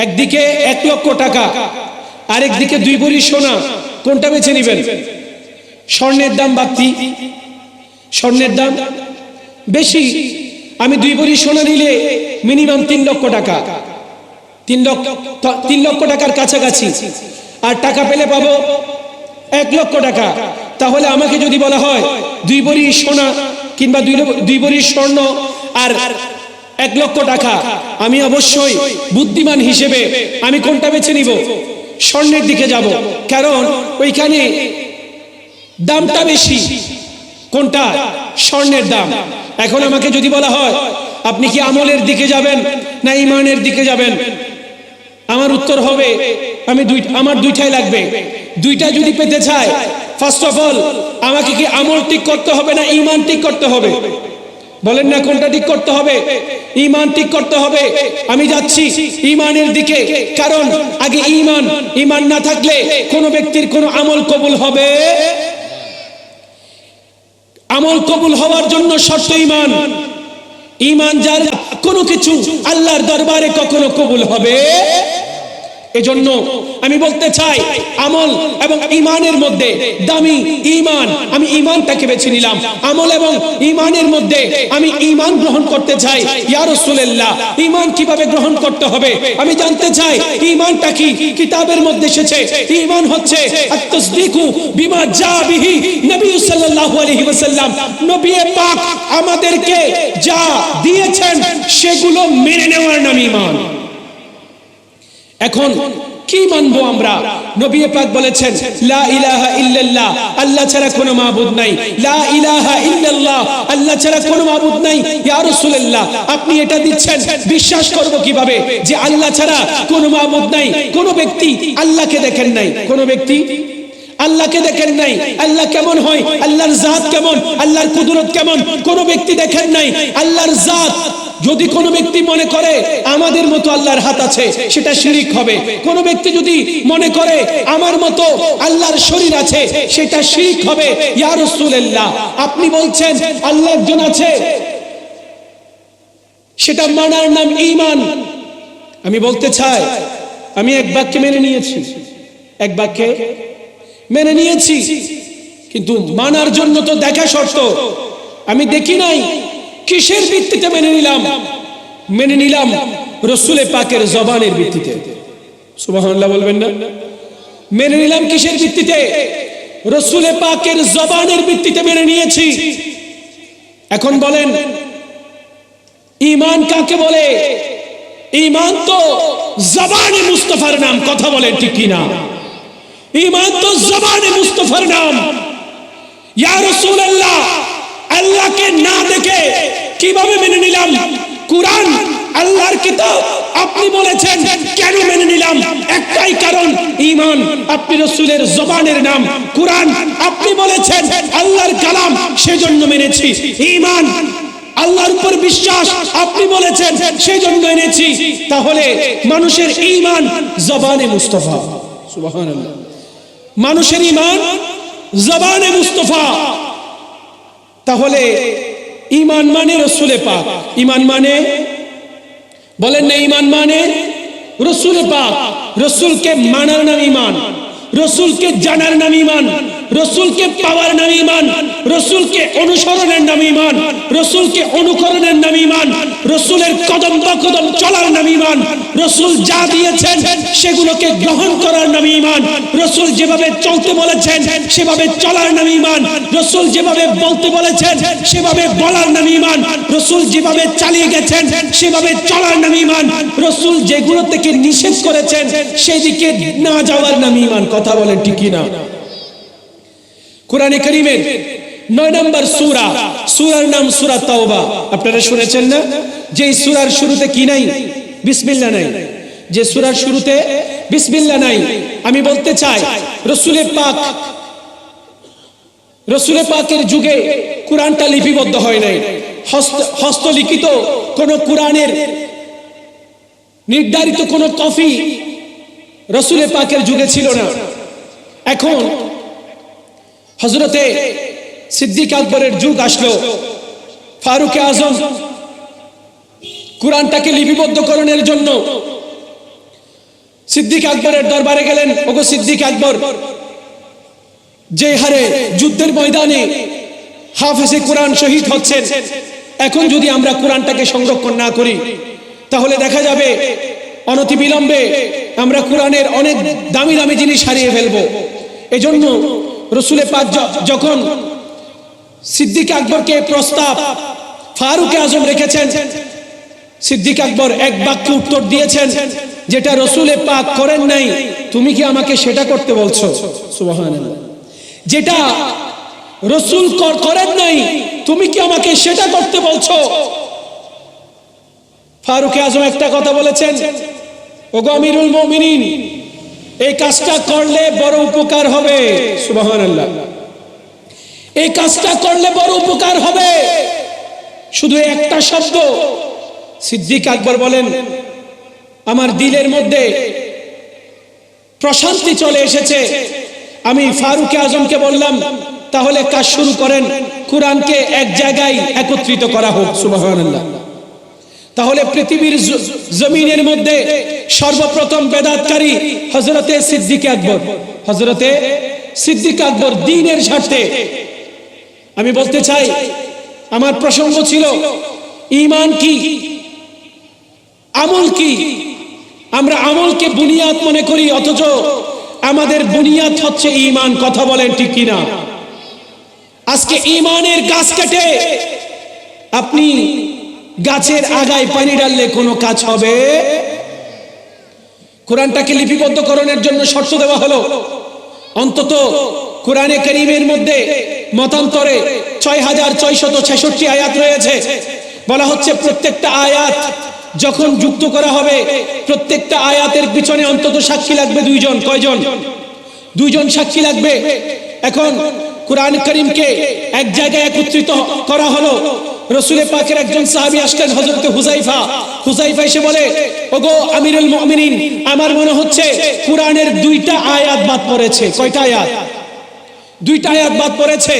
Speaker 1: একদিকে 1 লক্ষ টাকা, আরেকদিকে 2 ভরি সোনা, কোনটা বেছে নিবেন? স্বর্ণের দাম বাড়তি, স্বর্ণের দাম বেশি। আমি 2 ভরি সোনা নিলে মিনিমাম 3 লক্ষ টাকা, 3 লক্ষ টাকার কাছাকাছি, আর টাকা পেলে পাবো 1 লক্ষ টাকা। তাহলে আমাকে যদি বলা হয় 2 ভরি সোনা কিংবা 2 ভরি স্বর্ণ আর 1 লক্ষ টাকা, আমি অবশ্যই বুদ্ধিমান হিসেবে আমি কোনটা বেছে নিব? স্বর্ণের দিকে যাব, কারণ ওইখানে দামটা বেশি। কোনটা? স্বর্ণের দাম। এখন আমাকে যদি বলা হয় আপনি কি আমলের দিকে যাবেন না ঈমানের দিকে যাবেন, আমার উত্তর হবে আমার দুইটাই লাগবে। দুইটা যদি পেতে চাই, ফার্স্ট অফ অল আমাকে কি আমল ঠিক করতে হবে না ঈমান ঠিক করতে হবে? বলেন না কোনটা ঠিক করতে হবে? ঈমান ঠিক করতে হবে। আমি যাচ্ছি ঈমানের দিকে, কারণ আগে ঈমান না থাকলে কোন ব্যক্তির কোন আমল কবুল হবে? আমল কবুল হওয়ার জন্য শর্ত ঈমান। ঈমান যার, কোনো কিছু আল্লাহর দরবারে কখনো কবুল হবে। এজন্য আমি বলতে চাই আমল এবং ঈমানের মধ্যে দামি ঈমান, আমি ঈমানটাকে বেছে নিলাম। আমল এবং ঈমানের মধ্যে আমি ঈমান গ্রহণ করতে চাই। ইয়া রাসূলুল্লাহ, ঈমান কিভাবে গ্রহণ করতে হবে আমি জানতে চাই। ঈমানটা কি? কিতাবের মধ্যে এসেছে ঈমান হচ্ছে আত-তাসদীকু বিমা জা বিহি নবী সাল্লাল্লাহু আলাইহি ওয়াসাল্লাম। নবী পাক আমাদেরকে যা দিয়েছেন সেগুলো মেনে নেওয়ার নাম ঈমান। এখন কি মানবো আমরা? নবী পাক বলেছেন লা ইলাহা ইল্লাল্লাহ, আল্লাহ ছাড়া কোনো মাবুদ নাই। লা ইলাহা ইল্লাল্লাহ, আল্লাহ ছাড়া কোনো মাবুদ নাই। ইয়া রাসূলুল্লাহ, আপনি এটা দিচ্ছেন, বিশ্বাস করব কিভাবে যে আল্লাহ ছাড়া কোনো মাবুদ নাই? কোন ব্যক্তি আল্লাহকে দেখেন নাই, কোন ব্যক্তি আল্লাহকে দেখেন নাই। আল্লাহ কেমন হয়, আল্লাহর জাত কেমন, আল্লাহর কুদরত কেমন, কোন ব্যক্তি দেখেন নাই। আল্লাহর জাত যদি কোনো ব্যক্তি মনে করে আমাদের মতো আল্লাহর হাত আছে, সেটা শিরক হবে। কোন ব্যক্তি যদি মনে করে আমার মতো আল্লাহর শরীর আছে, সেটা শিরক হবে। ইয়া রাসূলুল্লাহ, আপনি বলছেন আল্লাহ একজন আছে, সেটা মানার নাম ঈমান। আমি বলতে চাই আমি এক বাক্যে মেনে নিয়েছি, এক বাক্যে মেনে নিয়েছি, কিন্তু মানার জন্য তো দেখা শর্ত। আমি দেখি নাই কিসের ভিত্তিতে মেনে নিলাম? মেনে নিলাম রাসূলে পাকের জবানের ভিত্তিতে। সুবহানাল্লাহ বলবেন না? মেনে নিলাম কিসের ভিত্তিতে? রাসূলে পাকের জবানের ভিত্তিতে মেনে নিয়েছি। এখন বলেন ঈমান কাকে বলে? ঈমান তো জবানে মুস্তাফার নাম। কথা বলেন ঠিক কিনা? ঈমান তো জবানে মুস্তাফার নাম। ইয়া রাসূলুল্লাহ, আল্লাহকে না দেখে কিভাবে মেনে নিলাম? কুরআন আল্লাহর কিতাব, আপনি বলেছেন কেন মেনে নিলাম? একটাই কারণ, ঈমান আপনি রাসূলের জবানের নাম, কুরআন আপনি বলেছেন আল্লাহর কালাম, সেজন্য মেনেছি। ঈমান আল্লাহর উপর বিশ্বাস, আপনি বলেছেন সেজন্য এনেছি। তাহলে মানুষের ঈমান জবানে মুস্তাফা, সুবহানাল্লাহ, মানুষের ঈমান জবানে মুস্তাফা। তাহলে ঈমান মানে রাসূলে পাক, ঈমান মানে বলেন না, ঈমান মানে রাসূলে পাক। রাসূলকে মানার নাম ঈমান, রাসূলকে জানার নাম ঈমান, রাসূলকে পাওয়ার নাম ঈমান, রাসূলকে অনুসরণের নাম ঈমান, রাসূলকে অনুকরণের নাম ঈমান, রাসূলের কদম বা কদম চলার নাম ঈমান, রাসূল যা দিয়েছেন সেগুলোকে গ্রহণ করার নাম ঈমান, রাসূল যেভাবে চলতে বলেছেন সেভাবে চলার নাম ঈমান, রাসূল যেভাবে বলতে বলেছেন সেভাবে বলার নাম ঈমান, রাসূল যেভাবে চালিয়ে গেছেন সেভাবে চলার নাম ঈমান, রাসূল যেগুলো থেকে নিষেধ করেছেন সেদিকে না যাওয়ার নাম ঈমান। কথা বলেন ঠিক কি না? কোরআনে কারীমের 9 নম্বর সূরা, সূরার নাম সূরা তাওবা। আপনারা শুনেছেন না যে এই সূরার শুরুতে কি নাই? বিসমিল্লাহ নাই। যে সূরার শুরুতে বিসমিল্লাহ নাই, আমি বলতে চাই রাসূলে পাকের যুগে কোরআনটা লিপিবদ্ধ হয় নাই। হস্তলিখিত কোন কোরআনের নির্ধারিত কোন কপি রাসূলে পাকের যুগে ছিল না। এখন হযরতে সিদ্দিক আকবরের যুগ আসলো, ফারুক আজম কোরআনটাকে লিপিবদ্ধকরণের জন্য সিদ্দিক আকবরের দরবারে গেলেন। ওগো সিদ্দিক আকবর, যে হারে যুদ্ধের ময়দানে হাফেজে কোরআন শহীদ হচ্ছেন, এখন যদি আমরা কোরআনটাকে সংরক্ষণ না করি তাহলে দেখা যাবে অনতিবিলম্বে আমরা কোরআনের অনেক দামি দামি জিনিস হারিয়ে ফেলবো। এজন্য রাসূলে পাক যখন সিদ্দিক আকবরকে প্রস্তাব ফারুক আজম রেখেছেন, সিদ্দিক আকবর এক বাক্যে উত্তর দিয়েছেন, যেটা রাসূলে পাক করেন নাই তুমি কি আমাকে সেটা করতে বলছো? সুবহানাল্লাহ। যেটা রাসূল করেন নাই তুমি কি আমাকে সেটা করতে বলছো? ফারুক আজম একটা কথা বলেছেন, ওগো আমিরুল মুমিনিন, এই কাজটা করলে বড় উপকার হবে। সুবহানাল্লাহ। এই কাজটা করলে বড় উপকার হবে। শুধু একটা শব্দ। সিদ্দিক আকবর বলেন, আমার দিলের মধ্যে প্রশান্তি চলে এসেছে। আমি ফারুক আজমকে বললাম, তাহলে কাজ শুরু করেন, কোরআনকে এক জায়গায় একত্রিত করা হোক। সুবহানাল্লাহ। তাহলে পৃথিবীর জমিনের মধ্যে সর্বপ্রথম বেদাতকারী হযরতে সিদ্দিক আকবর। হযরতে সিদ্দিক আকবর দ্বীনের স্বার্থে। আমি বলতে চাই, আমার প্রসঙ্গ ছিল ঈমান কি, আমল কি। আমরা আমলকে বুনিয়াদ মনে করি, অথচ আমাদের বুনিয়াদ হচ্ছে ঈমান। কথা বলেন ঠিক কিনা? আজকে ঈমানের গাছ কেটে আপনি গাছের আগায় পানি ঢাললে কোনো কাজ হবে? কোরআনটাকে লিপিবদ্ধকরণের জন্য শর্ত দেওয়া হলো, অন্তত কোরআনে কারীমের মধ্যে মতান্তরে ৬৬৬৬ আয়াত রয়েছে। বলা হচ্ছে প্রত্যেকটা আয়াত যখন যুক্ত করা হবে, প্রত্যেকটা আয়াতের পিছনে অন্তত সাক্ষী লাগবে দুইজন। কয়জন? দুইজন সাক্ষী লাগবে। এখন কোরআন কারীমকে এক জায়গায় একত্রিত করা হলো। রাসূলে পাকের একজন সাহাবী আসলেন, হযরত হুযায়ফা এসে বলে, ওগো আমিরুল মুমিনিন, আমার মনে হচ্ছে কোরআনের 2টা আয়াত বাদ পড়েছে। কয়টা আয়াত? 2টা আয়াত বাদ পড়েছে।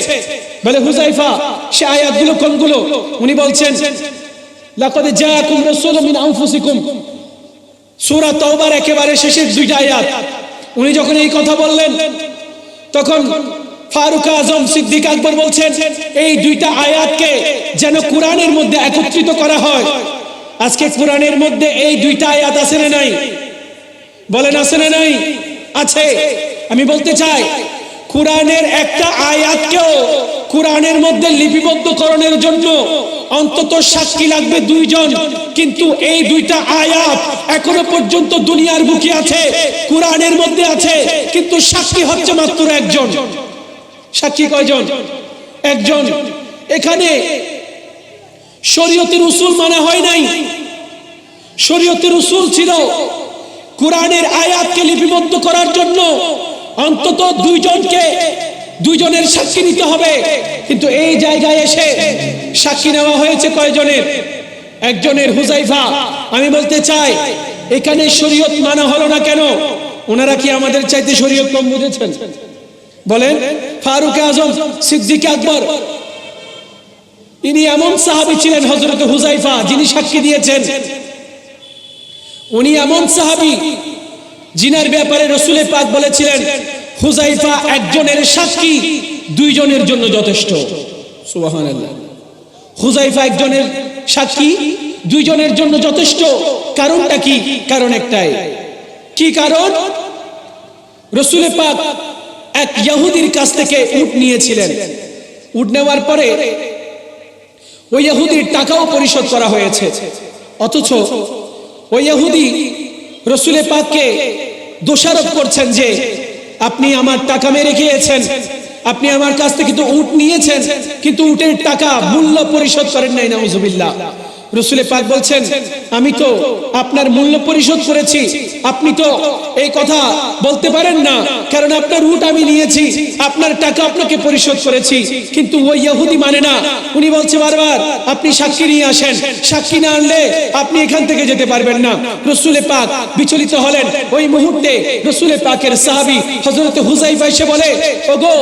Speaker 1: বলে হুযায়ফা, সে আয়াতগুলো কোনগুলো? উনি বলছেন, লাকাদ জাআকুম রাসূলুম মিন আনফুসিকুম, সূরা তাওবার একেবারে শেষের 2টা আয়াত। উনি যখন এই কথা বললেন, তখন ফারুক আজম সিদ্দিক আকবর বলছেন, এই 2টা আয়াতকে যেন কোরআনের মধ্যে একত্রিত করা হয়। আজকে কোরআনের মধ্যে এই 2টা আয়াত আছে না নাই? বলেন আছে না নাই? আছে। আমি বলতে চাই, কোরআনের একটা আয়াতকেও কোরআনের মধ্যে লিপিবদ্ধকরণের জন্য অন্তত সাক্ষী লাগবে 2 জন, কিন্তু এই 2টা আয়াত এখনো পর্যন্ত দুনিয়ার বুকে আছে, কোরআনের মধ্যে আছে, কিন্তু সাক্ষী হচ্ছে মাত্র 1 জন। সাক্ষী কয়জন? 1 জন। এখানে শরীয়তের উসুল মানা হয় নাই। শরীয়তের উসুল ছিল কোরআনের আয়াতকে লিপিবদ্ধ করার জন্য অন্তত 2 জনের সাক্ষী নিতে হবে, কিন্তু এই জায়গায় এসে সাক্ষী নেওয়া হয়েছে কয়জনের? 1 জনের, হুযায়ফা। আমি বলতে চাই এখানে শরীয়ত মানা হলো না কেন? ওনারা কি আমাদের চাইতে শরীয়ত কম বুঝেছেন? বলেন। ফারুক আজম, সিদ্দিক আকবর, ইনি এমন সাহাবী ছিলেন হযরত হুযায়ফা, যিনি সাক্ষী দিয়েছেন। উনি এমন সাহাবী যিনার ব্যাপারে রাসূল পাক বলেছিলেন হুযায়ফা 1 জনের সাক্ষী 2 জনের জন্য যথেষ্ট। সুবহানাল্লাহ। হুযায়ফা 1 জনের সাক্ষী 2 জনের জন্য যথেষ্ট। কারণটা কি? কারণ একটাই। কি কারণ? রাসূল পাক এক ইহুদির কাছ থেকে উট নিয়েছিলেন। উট নেওয়ার পরে ওই ইহুদির টাকাও পরিশোধ করা হয়েছে, অথচ ওই ইহুদি রাসূল পাককে দোষারোপ করছেন যে আপনি আমার টাকা মেরে খেয়েছেন, আপনি আমার কাছ থেকে তো উট নিয়েছেন কিন্তু উটের টাকা মূল্য পরিশোধ করেন নাই। নাউজুবিল্লাহ। রাসূল পাক বলছেন আমি তো আপনার মূল্য পরিশোধ করেছি, আপনি তো এই কথা বলতে পারেন না, কারণ আপনার উট আমি নিয়েছি, আপনার টাকা আপনাকে পরিশোধ করেছি। কিন্তু ওই ইহুদি মানে না, উনি বলছে বারবার আপনি সাক্ষী নিয়ে আসেন, সাক্ষী না আনলে আপনি এখান থেকে যেতে পারবেন না। রাসূল পাক বিচলিত হলেন। ওই মুহূর্তে রাসূল পাকের সাহাবী হযরত হুযায়ফা এসে বলে ওগো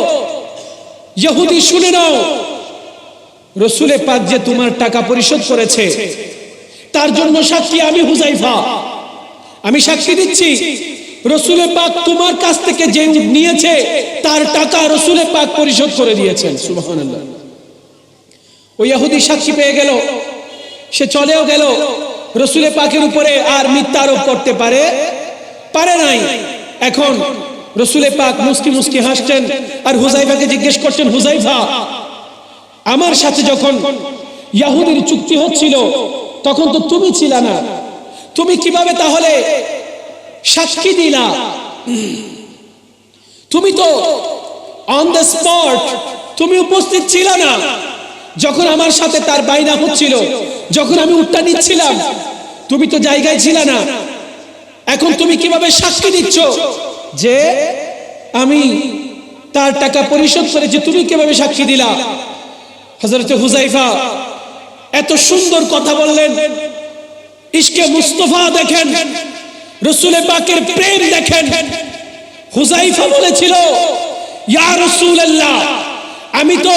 Speaker 1: ইহুদি শুনে নাও, রাসূল পাক যে তোমার টাকা পরিশোধ করেছে তার জন্য সাক্ষী আমি হুযায়ফা। আমি সাক্ষী দিচ্ছি রাসূল পাক তোমার কাছ থেকে যে নিয়েছে তার টাকা রাসূল পাক পরিশোধ করে দিয়েছেন। সুবহানাল্লাহ। ওই ইহুদি সাক্ষী পেয়ে গেল, সে চলেও গেল। রাসূল পাকের উপরে আর মিথ্যা আরোপ করতে পারে নাই। এখন রাসূল পাক মুস্কি মুস্কি হাসছেন আর হুযায়ফাকে জিজ্ঞেস করছেন হুযায়ফা আমার সাথে যখন ইহুদির চুক্তি হচ্ছিল তখন তো তুমি ছিলা না, তুমি কিভাবে তাহলে সাক্ষী দিলা? তুমি তো অন দ্য স্পট, তুমি উপস্থিত ছিল না যখন আমার সাথে তার বাইনা হচ্ছিল, যখন আমি উটটা নিচ্ছিলাম তুমি তো জায়গায় ছিল না, এখন তুমি কিভাবে সাক্ষী দিচ্ছ যে আমি তার টাকা পরিশোধ করেছি? তুমি কিভাবে সাক্ষী দিলা? হযরত হুযায়ফা এত সুন্দর কথা বললেন। ইশকে মুস্তাফা দেখেন, রাসূল পাকের প্রেম দেখেন। হুযায়ফা বলেছিল ইয়া রাসূলুল্লাহ আমি তো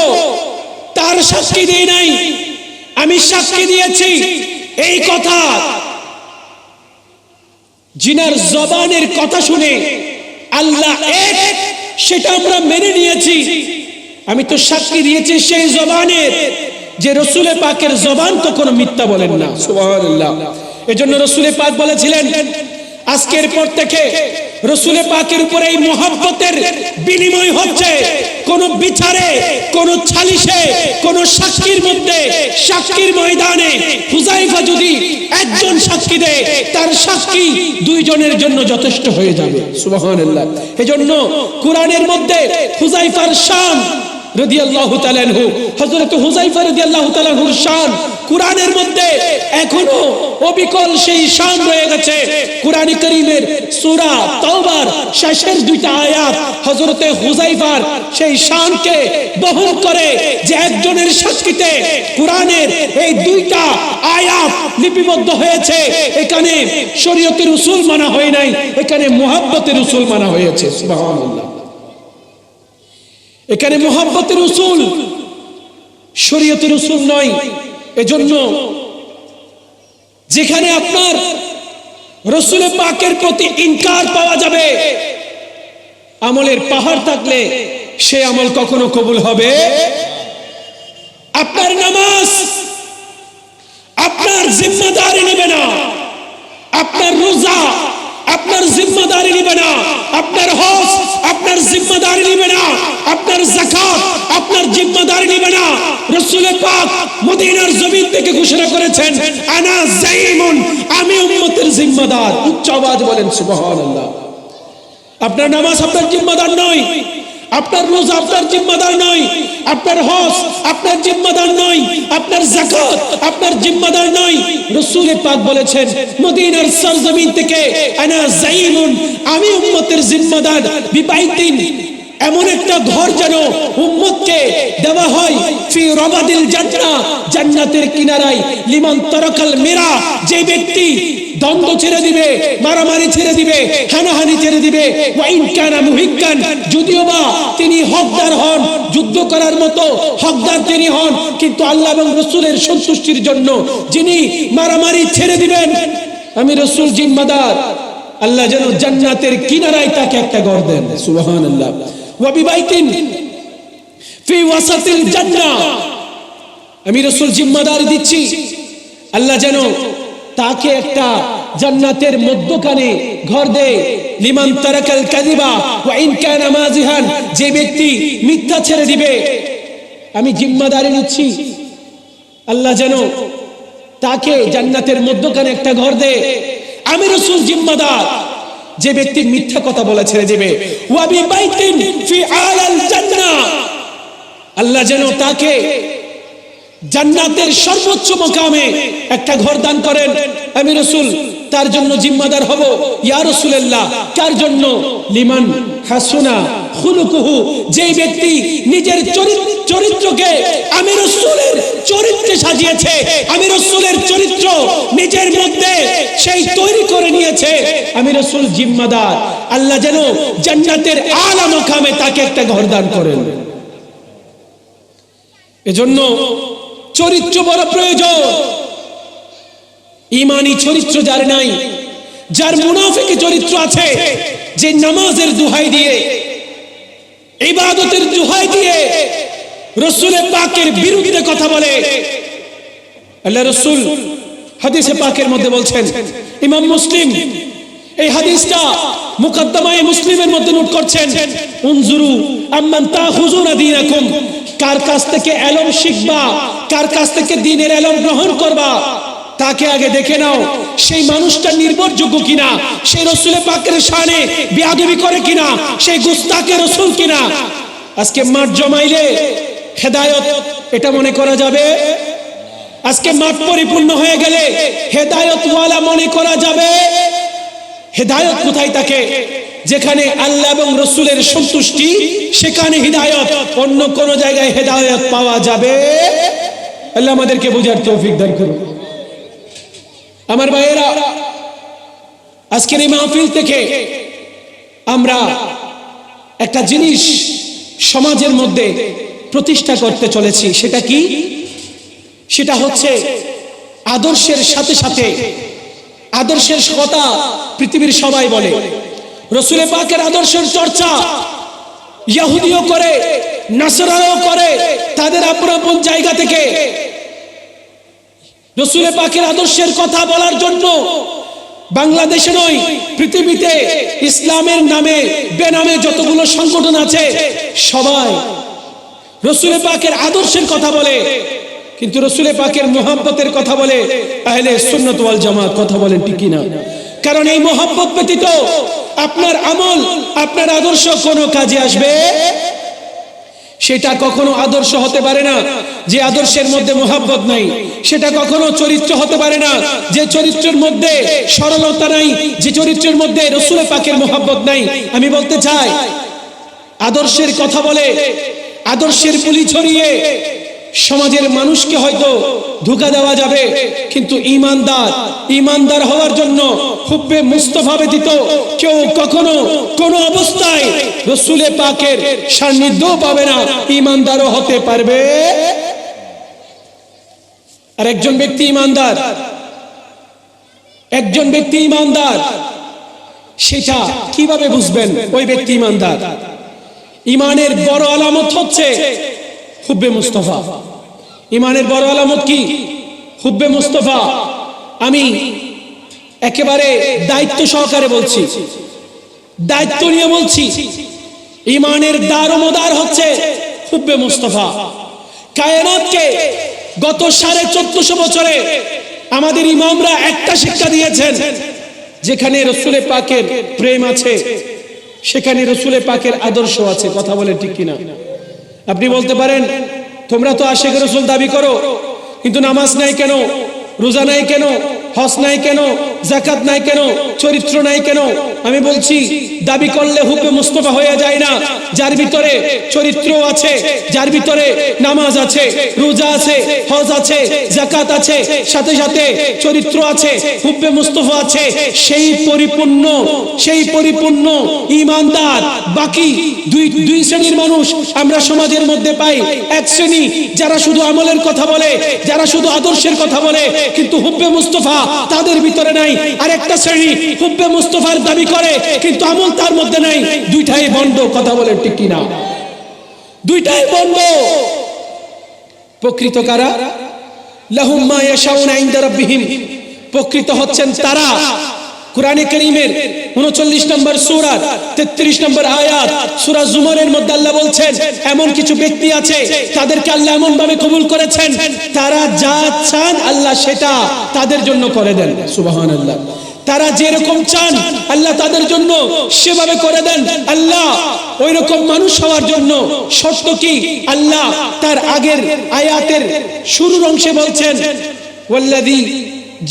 Speaker 1: তার সাক্ষী দেই নাই, আমি সাক্ষী দিয়েছি এই কথা জিনার জবানের কথা শুনে আল্লাহ এক, সেটা আমরা মেনে নিয়েছি। আমি তো সাক্ষী দিয়েছি সেই জবানের যে রাসূল পাকের জবান তো কোনো মিথ্যা বলেন না। সুবহানাল্লাহ। এজন্য রাসূল পাক বলেছিলেন আজকের পর থেকে রাসূল পাকের উপরে এই মুহাব্বতের বিনিময় হচ্ছে কোন বিচারে, কোন সালিশে, কোন সাক্ষীর মধ্যে, সাক্ষীর ময়দানে হুযায়ফা যদি 1 জন সাক্ষী দেয় তার সাক্ষী 2 জনের জন্য যথেষ্ট হয়ে যাবে। সুবহানাল্লাহ। এজন্য কোরআনের মধ্যে হুযায়ফার শান রাদিয়াল্লাহু তাআলা আনহু, হযরত হুযায়ফা রাদিয়াল্লাহু তাআলা আনহুর শান কোরআনের মধ্যে এখনো অবিকল সেই শান রয়ে গেছে। কোরআন কারীমের সূরা তাওবার শেষের 2টা আয়াত হযরত হুযায়ফার সেই শানকে বহন করে যে 1 জনের সাক্ষীতে কোরআনের এই 2টা আয়াত লিপিবদ্ধ হয়েছে। এখানে শরীয়তের উসুল মানা হয় নাই, এখানে মুহাব্বতের উসুল মানা হয়েছে। সুবহানাল্লাহ। এখানে মুহাব্বতের উসুল, শরীয়তের উসুল নয়। এজন্য যেখানে আপনার রাসূল পাকের প্রতি ইনকার পাওয়া যাবে, আমলের পাহাড় থাকলে সে আমল কখনো কবুল হবে। আপনার নামাজ আপনার জিম্মাদারি নেবে না, আপনার রোজা আপনার জিম্মাদারি নিবে না, আপনার হজ আপনার জিম্মাদারি নিবে না, আপনার যাকাত আপনার জিম্মাদারি নিবে না। রাসূল পাক মদিনার জমিন থেকে ঘোষণা করেছেন, আনা যাইমুন, আমি উম্মতের জিম্মাদার। উচ্চ আওয়াজ বলেন সুবহানাল্লাহ। আপনার নামাজ আপনার জিম্মাদার নয়, আপনার রোজা আপনার জিম্মাদার নয়, আপনার হজ আপনার জিম্মাদার নয়, আপনার যাকাত আপনার জিম্মাদার নয়। রাসূল পাক বলেছেন মদিনার সরজমিন থেকে, আনা যাইমুন, আমি উম্মতের জিম্মাদার, বিবাইতিন, এমন একটা ঘর যেন উম্মতকে দেওয়া হয়, ফি রাবাদিল জান্নাহ, জান্নাতের কিনারায়, লিমান তারাকাল মিরা, যে ব্যক্তি দ্বন্দ্ব ছেড়ে দিবে, মারামারি ছেড়ে দিবে, হানাহানি ছেড়ে দিবে, ওয়া ইন কানা মুহিক্কান, যদিও বা তিনি হকদার হন, যুদ্ধ করার মতো হকদার তিনি হন, কিন্তু আল্লাহ এবং রাসূলের সন্তুষ্টির জন্য যিনি মারামারি ছেড়ে দিবেন, আমি রাসূল জিম্মাদার, আল্লাহ যেন জান্নাতের কিনারায় তাকে একটা ঘর দেন। সুবহানাল্লাহ। ওয়া বিবাইতিন ফি ওয়াসাতিল জান্নাহ, আমি রাসূল জিম্মাদারি দিচ্ছি, আল্লাহ যেন তাকে একটা জান্নাতের মধ্যখানে ঘর দেয়। লিমান তারাকাল কাযিবা ওয়া ইন কানা মাযিহান, যে ব্যক্তি মিথ্যা ছেড়ে দিবে, আমি জিম্মাদারি নিচ্ছি, আল্লাহ যেন তাকে জান্নাতের মধ্যখানে একটা ঘর দেয়। আমি রাসূল জিম্মাদার, যে ব্যক্তি মিথ্যা কথা বলে ছেড়ে দিবে। ওয়া বিবাইতিন ফি আলাল জান্নাহ, আল্লাহ যেন তাকে জান্নাতের সর্বোচ্চ মাকামে একটা ঘর দান করেন। আমি রাসূল তার জন্য জিম্মাদার হব। ইয়া রাসূলুল্লাহ, কার জন্য? লিমান হাসুনা খুলুকুহু, যে ব্যক্তি নিজের চরিত্রকে আমি রাসূলের চরিত্রে সাজিয়েছে, আমি রাসূলের চরিত্র নিজের মধ্যে সেই তৈরি করে নিয়েছে, আমি রাসূল জিম্মাদার, আল্লাহ যেন জান্নাতের আলা মাকামে তাকে একটা ঘর দান করেন। এজন্য চরিত্র বড় প্রয়োজন। ঈমানি চরিত্র যার নাই, যার মুনাফিকি চরিত্র আছে, যে নামাজের দোহাই দিয়ে, ইবাদতের দোহাই দিয়ে রাসূল পাকের বিরুদ্ধে কথা বলে। আল্লাহ রাসূল হাদিসে পাকের মধ্যে বলছেন, ইমাম মুসলিম এই হাদিসটা মুকদ্দমায়ে মুসলিমের মধ্যে নোট করছেন, উনজুরু আম্মান তাখুযুনা দীনাকুম, কার কাছ থেকে ইলম শিখবা, কার কাছ থেকে দ্বীনের ইলম গ্রহণ করবা, তাকে আগে দেখে নাও সেই মানুষটা নির্ভরযোগ্য কিনা, সেই রাসূল পাকের শানে বেয়াদবি করে কিনা, সেই গুস্তাকে রাসূল কিনা। আজকে মাঠ জমাইলে হেদায়েত এটা মনে করা যাবে? আজকে মাঠ পরিপূর্ণ হয়ে গেলে হেদায়েত ওয়ালা মনে করা যাবে? হেদায়েত কোথায় থাকে? যেখানে আল্লাহ এবং রাসূলের সন্তুষ্টি, সেখানে হিদায়াত, অন্য কোন জায়গায় হেদায়েত পাওয়া যাবে? আল্লাহ আমাদেরকে বোঝার তৌফিক দান করুন। আমার ভাইয়েরা, আজকের এই মাহফিল থেকে আমরা একটা জিনিস সমাজের মধ্যে প্রতিষ্ঠা করতে চলেছি। সেটা কি? সেটা হচ্ছে আদর্শের সাথে সাথে, আদর্শের কথা পৃথিবীর সবাই বলে, রাসূল পাকের আদর্শের চর্চা ইহুদিও করে, নাসারাও করে, তাদের আপন আপন জায়গা থেকে রাসূল পাকের আদর্শের কথা বলার জন্য বাংলাদেশে নয়, পৃথিবীতে ইসলামের নামে বেনামে যতগুলো সংগঠন আছে সবাই রাসূল পাকের আদর্শের কথা বলে, কিন্তু রাসূল পাকের মুহাব্বতের কথা বলে আহলে সুন্নাত ওয়াল জামাত কথা বলেন, ঠিক কিনা? কারণ এই মুহাব্বত ব্যতীত আপনার আমল, আপনার আদর্শ কোনো কাজে আসবে? সেটা কখনো আদর্শ হতে পারে না যে আদর্শের মধ্যে মুহাব্বত নাই, সেটা কখনো চরিত্র হতে পারে না যে চরিত্রের মধ্যে সরলতা নাই, যে চরিত্রের মধ্যে রাসূল পাকের মুহাব্বত নাই। আমি বলতে চাই, আদর্শের কথা বলে, আদর্শের বুলি ছড়িয়ে সমাজের মানুষকে হয়তো ধোঁকা দেওয়া যাবে, কিন্তু ঈমানদার হওয়ার জন্য হুব্বে মুস্তাফা ব্যতীত কেউ কখনো কোন অবস্থায় রাসূল পাকের সান্নিধ্য পাবে না, ঈমানদারও হতে পারবে। আর একজন ব্যক্তি ঈমানদার, সেটা কিভাবে বুঝবেন ওই ব্যক্তি ঈমানদার? ঈমানের বড় আলামত হচ্ছে হুব্বে মুস্তাফা। ঈমানের বড় আলামত কি? হুব্বে মুস্তাফা। আমি একেবারে দায়িত্ব সহকারে বলছি, দায়িত্ব নিয়ে বলছি, ইমানের দারোমদার হচ্ছে হুব্বে মুস্তাফা। কায়নাতকে গত 1450 বছরে আমাদের ইমামরা একটা শিক্ষা দিয়েছেন, যেখানে রসুল পাকের প্রেম আছে সেখানে রসুল পাকের আদর্শ আছে। কথা বলে ঠিক কিনা? আপনি বলতে পারেন তোমরা তো আশিক রসুল দাবি করো, কিন্তু নামাজ নাই কেন, রোজা নাই কেন, হজ নাই কেন, যাকাত নাই কেন, চরিত্র নাই কেন? আমি বলছি দাবি করলে হুব্বে মুস্তাফা হয়ে যায় না। যার ভিতরে চরিত্র আছে, যার ভিতরে নামাজ আছে, রোজা আছে, হজ আছে, যাকাত আছে, সাথে সাথে চরিত্র আছে, হুব্বে মুস্তাফা আছে, সেই পরিপূর্ণ ঈমানদার। বাকি দুই শ্রেণীর মানুষ আমরা সমাজের মধ্যে পাই। এক শ্রেণী যারা শুধু আমলের কথা বলে, যারা শুধু আদর্শের কথা বলে, কিন্তু হুব্বে মুস্তাফা তাদের ভিতরে নাই। আর একটা শ্রেণী হুব্বে মুস্তাফার দাবি করে কিন্তু আমল তার মধ্যে নাই। দুইটাই বন্ধ। কথা বলে ঠিক কিনা? দুইটাই বন্ধ। প্রকৃত কারা? লাহুম মা ইয়াশাউনা ইনদা রাব্বিহিম। প্রকৃত হচ্ছেন তারা। কুরআনে কারীমের 39 নম্বর সূরা 33 নম্বর আয়াত সূরা জুমারের মধ্যে আল্লাহ বলছেন এমন কিছু ব্যক্তি আছে তাদেরকে আল্লাহ এমন ভাবে কবুল করেছেন, তারা যা চান আল্লাহ সেটা তাদের জন্য করে দেন। সুবহানাল্লাহ। তারা যেরকম চান আল্লাহ তাদের জন্য সেভাবে করে দেন। আল্লাহ ওই রকম মানুষ হওয়ার জন্য শর্ত কি? আল্লাহ তার আগের আয়াতের শুরুর অংশে বলছেন ওয়াল্লাযী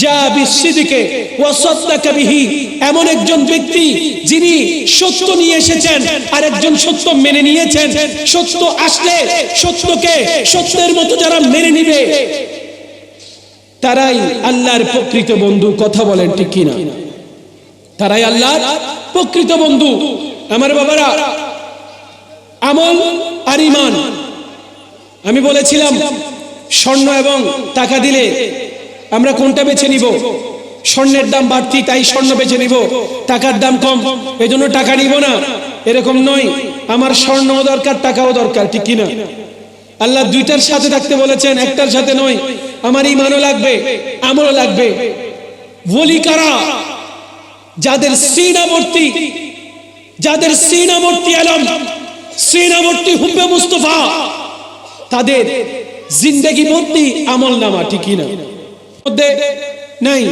Speaker 1: যা বিসিদিকে ওয়া সাদ্দাকা বিহি। এমন একজন ব্যক্তি যিনি সত্য নিয়ে এসেছেন আর একজন সত্য মেনে নিয়েছেন। সত্য আসলে সত্যকে সত্যের মতো যারা মেনে নিবে তারাই আল্লাহর প্রকৃত বন্ধু। কথা বলেন ঠিক কিনা? তারাই আল্লাহর প্রকৃত বন্ধু। আমার বাবারা, আমল আর ঈমান, আমি বলেছিলাম স্বর্ণ এবং টাকা দিলে আমরা কোনটা বেছে নিব? স্বর্ণের দাম বাড়তি তাই স্বর্ণ বেছে নিব, টাকার দাম কম এজন্য টাকা নিব না, এরকম নয়। আমার স্বর্ণও দরকার, টাকাও দরকার, ঠিক কিনা? আল্লাহ দুইটার সাথে থাকতে বলেছেন, একটার সাথে নয়। আমার ঈমানও লাগবে, আমলও লাগবে। ওলি কারা? যাদের সিনাবর্তী, যাদের সিনাবর্তী আলম, সিনাবর্তী হুব্বে মুস্তাফা, তাদের জিন্দেগি ভর্তি আমল নামা, ঠিক কিনা? মধ্যে নাই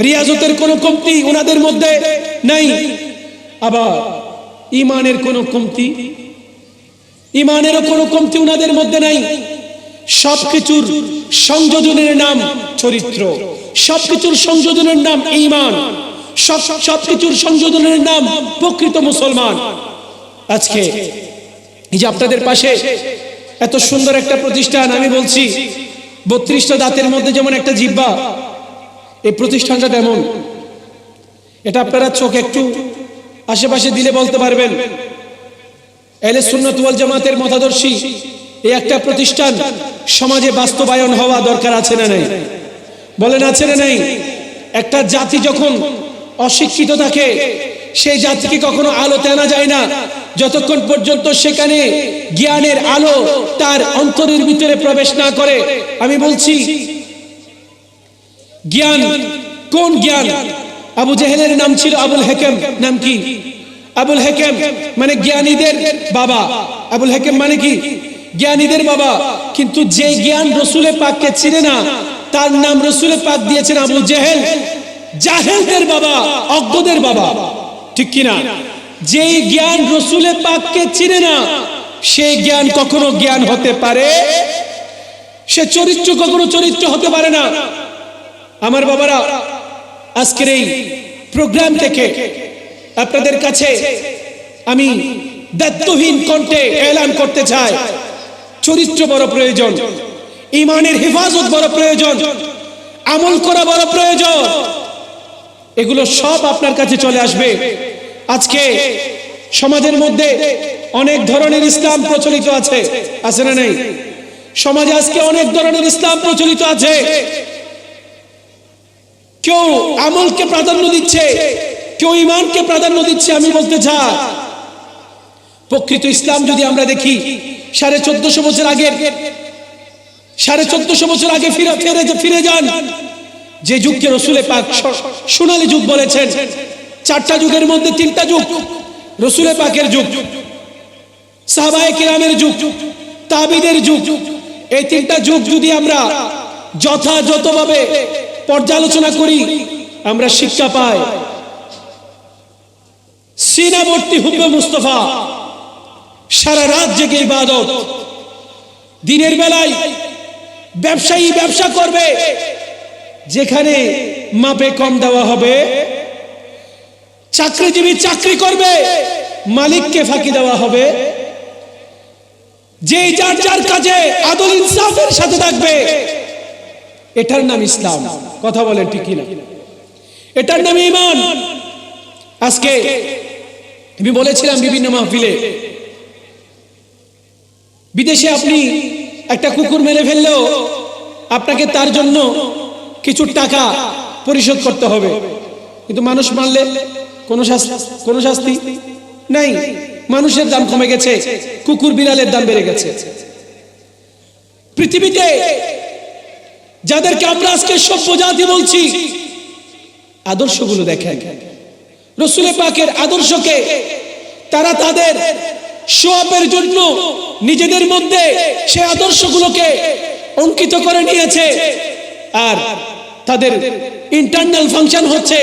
Speaker 1: রিয়াজতের কোনো কমতি ওনাদের মধ্যে নাই। আবার ঈমানের কোনো কমতি, ঈমানেরও কোনো কমতি ওনাদের মধ্যে নাই। সবকিছুর সংযোজনের নাম চরিত্র, সবকিছুর সংযোজনের নাম ঈমান, সবকিছুর সংযোজনের নাম প্রকৃত মুসলমান। আজকে এই যে আপনাদের পাশে এত সুন্দর একটা প্রতিষ্ঠান, আমি বলছি 32টা দাঁতের মধ্যে যেমন একটা জিহ্বা, এই প্রতিষ্ঠানটা তেমন। এটা আপনারা চোখ একটু আশেপাশে দিলে বলতে পারবেন আহলে সুন্নাত ওয়াল জামাতের মতাদর্শী এই একটা প্রতিষ্ঠান সমাজে বাস্তবায়ন হওয়া দরকার আছে না নাই? বলেন আছে না নাই? একটা জাতি যখন অশিক্ষিত থাকে সেই জাতিকে কখনো আলোতে আনা যায় না যতক্ষণ পর্যন্ত সেখানে জ্ঞানের আলো তার অন্তরের ভিতরে প্রবেশ না করে। আমি বলছি জ্ঞান, কোন জ্ঞান? আবু জেহেলের নাম ছিল আবুল হেকেম। নাম কি? আবুল হেকেম মানে জ্ঞানীদের বাবা। আবুল হেকেম মানে কি? জ্ঞানীদের বাবা। কিন্তু যে জ্ঞান রসুলে পাককে চিনে না তার নাম রসুলে পাক দিয়েছেন আবু জেহেল, জাহেলদের বাবা, অজ্ঞদের বাবা, ঠিক কিনা? যে জ্ঞান রসুলে পাককে চিনে না সেই জ্ঞান কখনো জ্ঞান হতে পারে, সে চরিত্র কখনো চরিত্র হতে পারে না। আমার বাবারা, আজকের এই প্রোগ্রাম থেকে আপনাদের কাছে আমি দায়িত্বহীন কণ্ঠে এলান করতে চাই, চরিত্র বড় প্রয়োজন, ঈমানের হেফাজত বড় প্রয়োজন, আমল করা বড় প্রয়োজন। এগুলো সব আপনার কাছে চলে আসবে। আজকে সমাজের মধ্যে অনেক ধরনের ইসলাম প্রচলিত আছে, আছে না নাই? সমাজে আজকে অনেক ধরনের ইসলাম প্রচলিত আছে। কেউ আমলকে প্রাধান্য দিচ্ছে, কেউ ঈমানকে প্রাধান্য দিচ্ছে। আমি বলতে চাই প্রকৃত ইসলাম যদি আমরা দেখি 1450 বছর আগে, 1450 বছর আগে ফিরে যান, যে যুগকে রসুলে পাক সোনালী যুগ বলেছেন, চারটা যুগের মধ্যে তিনটা যুগ রসুলে পাকের যুগ, সাহাবায়ে কিরামের যুগ, তাবিদের যুগ। এই তিনটা যুগ যদি আমরা যথাযথভাবে পর্যালোচনা করি, আমরা শিক্ষা পাই। সিনাবর্তী হুব্বে মুস্তফা, সারা রাত জেগে ইবাদত, দিনের বেলায় ব্যবসায়ী ব্যবসা করবে, যেখানে মাপে কম দেওয়া হবে, চাকরিজীবী চাকরি করবে, মালিককে ফাঁকি দেওয়া হবে, যে যার যার কাজে আদল ইনসাফের সাথে থাকবে, এটার নাম ইসলাম। কথা বলেন ঠিক কিনা? এটার নাম ঈমান। আজকে আমি বলেছিলাম বিভিন্ন মাহফিলে, বিদেশে আপনি একটা কুকুর মেরে ফেললেও আপনাকে তার জন্য কিছু টাকা পরিশোধ করতে হবে, কিন্তু মানুষ মারলে কোনো শাস্তি নাই। মানুষের দাম কমে গেছে, কুকুর বিড়ালের দাম বেড়ে গেছে। পৃথিবীতে যাদেরকে আমরা আজকে সভ্য জাতি বলছি, আদর্শগুলো দেখেন, রসুলে পাকের আদর্শকে তারা তাদের শোআপের জন্য নিজেদের মধ্যে সে আদর্শগুলোকে অঙ্কিত করে নিয়েছে, আর তাদের ইন্টারনাল ফাংশন হচ্ছে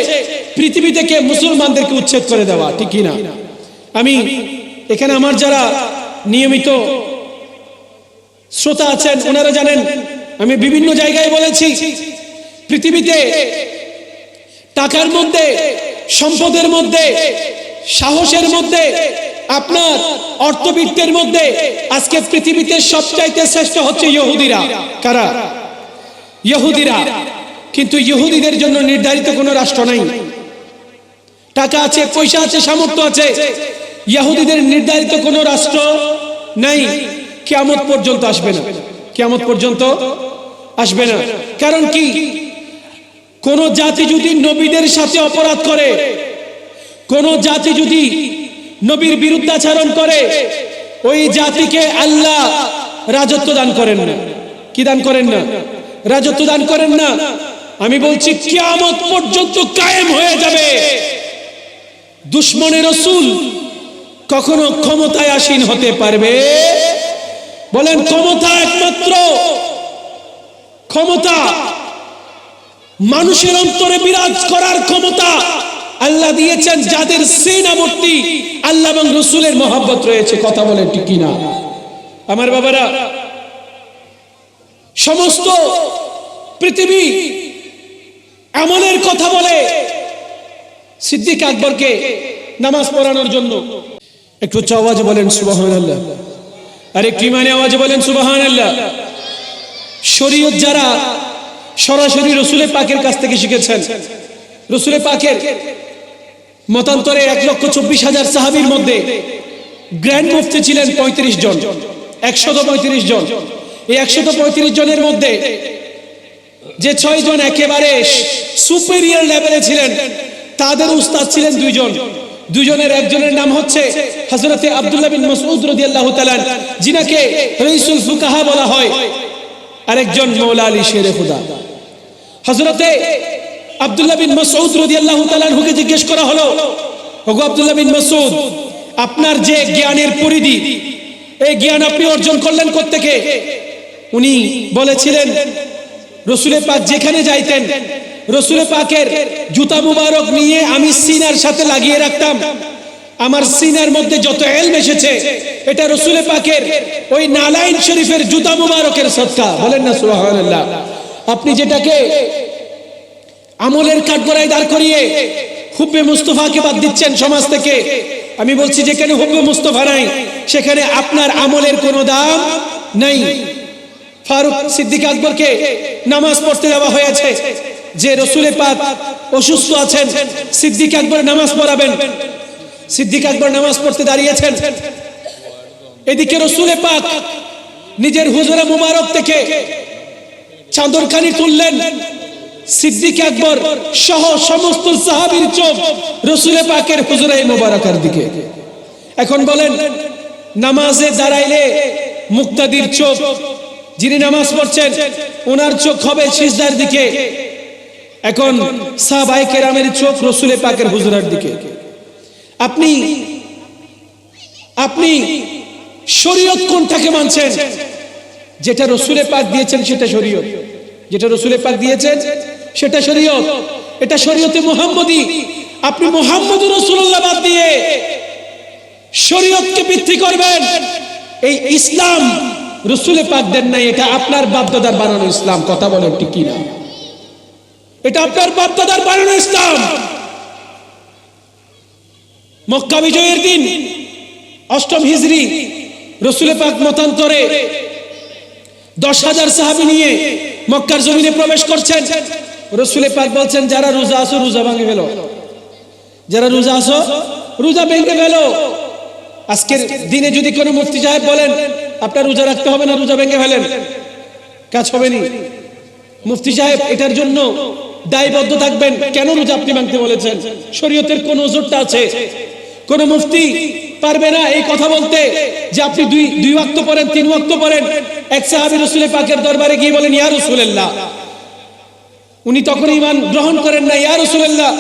Speaker 1: পৃথিবী থেকে মুসলমানদেরকে উচ্ছেদ করে দেওয়া। ঠিক কিনা? আমি এখানে আমার যারা নিয়মিত শ্রোতা আছেন ওনারা জানেন, আমি বিভিন্ন জায়গায় বলেছি, পৃথিবীতে টাকার মধ্যে, সম্পদের মধ্যে, সাহসের মধ্যে, আপনার অর্থবিত্তের মধ্যে আজকে পৃথিবীতে সবচাইতে শ্রেষ্ঠ হচ্ছে ইহুদিরা। কারা? ইহুদিরা। কিন্তু ইহুদিদের জন্য নির্ধারিত কোনো রাষ্ট্র নাই। টাকা আছে, পয়সা আছে, সামর্থ্য আছে, ইহুদিদের নির্ধারিত কোনো রাষ্ট্র নাই। কিয়ামত পর্যন্ত আসবে না, কিয়ামত পর্যন্ত আসবে না। কারণ কি? কোন জাতি যদি নবীদের সাথে অপরাধ করে, কোন জাতি যদি নবীর বিরুদ্ধাচরণ করে, ওই জাতিকে আল্লাহ রাজত্ব দান করেন না। কি দান করেন না? রাজত্ব দান করেন না। আমি বলছি কিয়ামত পর্যন্ত কায়েম হয়ে যাবে। দুশমনে রাসূল কখনো ক্ষমতায় আসীন হতে পারবে? বলেন, ক্ষমতা একমাত্র ক্ষমতা, মানুষের অন্তরে বিরাজ করার ক্ষমতা আল্লাহ দিয়েছেন যাদের সিনাবর্তী আল্লাহ এবং রাসূলের মহব্বত রয়েছে। কথা বলেন ঠিক কিনা? আমার বাবারা, সমস্ত পৃথিবী আমলের কথা বলে সিদ্দিক আকবরকে নামাজ পড়ানোর জন্য। একটু উচ্চ আওয়াজে বলেন সুবহানাল্লাহ, আর একটু ইমানে আওয়াজে বলেন সুবহানাল্লাহ। শরীয়ত যারা সরাসরি রাসূলের পাকের কাছ থেকে শিখেছেন, রাসূলের পাকের মতান্তরে 1,24,000 সাহাবীর মধ্যে গ্র্যান্ড মুফতি ছিলেন 35 জন, 135 জন। এই 135 জনের মধ্যে যে 6 জন একেবারে সুপিরিয়র লেভেলে ছিলেন, তাদের উস্তাদ ছিলেন 2 জন। 2 জনের একজনের নাম হচ্ছে হযরতে আব্দুল্লাহ বিন মাসউদ রাদিয়াল্লাহু তাআলা, যিনাকে রাইসুল ফুকাহা বলা হয়, আরেকজন মাওলা আলী শেরে খুদা। হযরতে আব্দুল্লাহ বিন মাসউদ রাদিয়াল্লাহু তাআলা হুকে জিজ্ঞেস করা হলো, ওগো আব্দুল্লাহ বিন মাসউদ, আপনার যে জ্ঞানের পরিধি, এই জ্ঞান আপনি অর্জন করলেন কোত্থেকে? উনি বলেছিলেন, রাসূলের পাক যেখানে যাইতেন, রাসূলের পাকের জুতা মুবারক নিয়ে আমি সিনার সাথে লাগিয়ে রাখতাম। আমার সিনার মধ্যে যত ইলম এসেছে, এটা রাসূলের পাকের ওই নালাইন শরীফের জুতা মুবারকের সদকা। বলেন না সুবহানাল্লাহ। আপনি যেটাকে আমলের কাঠগড়ায় দাঁড় করিয়ে হুব্বে মুস্তাফাকে বাদ দিচ্ছেন সমাজ থেকে, আমি বলছি যেখানে হুব্বে মুস্তাফা নাই, সেখানে আপনার আমলের কোনো দাম নাই। ফারুক সিদ্দিক আকবরকে নামাজ পড়তে দেওয়া হয়েছে, যে রাসূলের পাক অসুস্থ আছেন, সিদ্দিক আকবর নামাজ পড়াবেন। সিদ্দিক আকবর নামাজ পড়তে দাঁড়িয়েছেন, এদিকে রাসূলের পাক নিজের হুজরা মুবারক থেকে চাদরখানি তুললেন। সিদ্দিক আকবর সহ সমস্ত সাহাবীর চোখ রাসূলের পাকের হুজরায়ে মুবারকার দিকে। এখন বলেন, নামাজে দাঁড়াইলে মুক্তাদির চোখ, যিনি নামাজ পড়ছেন ওনার চোখ হবে সিজদার দিকে, এখন সাহাবায়ে কেরামের চোখ রাসূলে পাকের হুজরার দিকে। আপনি শরীয়ত কোনটাকে মানছেন? যেটা রাসূলে পাক দিয়েছেন সেটা শরীয়ত, যেটা রাসূলে পাক দিয়েছেন সেটা শরীয়ত, এটা শরীয়তে মুহাম্মদী। আপনি মুহাম্মদুর রাসূলুল্লাহ বাদ দিয়ে শরীয়তকে ভিত্তি করবেন, এই ইসলাম রাসূলে পাক দেন নাই, এটা আপনার বাপদাদার বানানো ইসলাম। কথা বলেন ঠিক কি না? এটা আপনার বাপদাদার বানানো ইসলাম। মক্কা বিজয়ের দিন 8ম হিজরি রাসূলে পাক মতান্তরে 10,000 সাহাবী নিয়ে মক্কার জমিনে প্রবেশ করছেন। রাসূলে পাক বলছেন, যারা রোজা আছো রোজা ভেঙে ফেলো, যারা রোজা আছো রোজা ভেঙে ফেলো। আজকের দিনে যদি কোনো মুফতি সাহেব বলেন আপনার রোজা রাখতে হবে না, রোজা ভেঙে ফেলেন, কাজ হবে না। মুফতি সাহেব এটার জন্য দায়বদ্ধ থাকবেন। কেন রোজা আপনি ভাঙতে বলেছেন? শরীয়তের কোন ওজরটা আছে? কোন মুফতি পারবে না এই কথা বলতে যে আপনি দুই ওয়াক্ত পড়েন, 3 ওয়াক্ত পড়েন। এক সাহাবী রাসূলের পাকের দরবারে গিয়ে বলেন, ইয়া রাসূলুল্লাহ, উনি তখন ঈমান গ্রহণ করেন না, ইয়া রাসূলুল্লাহ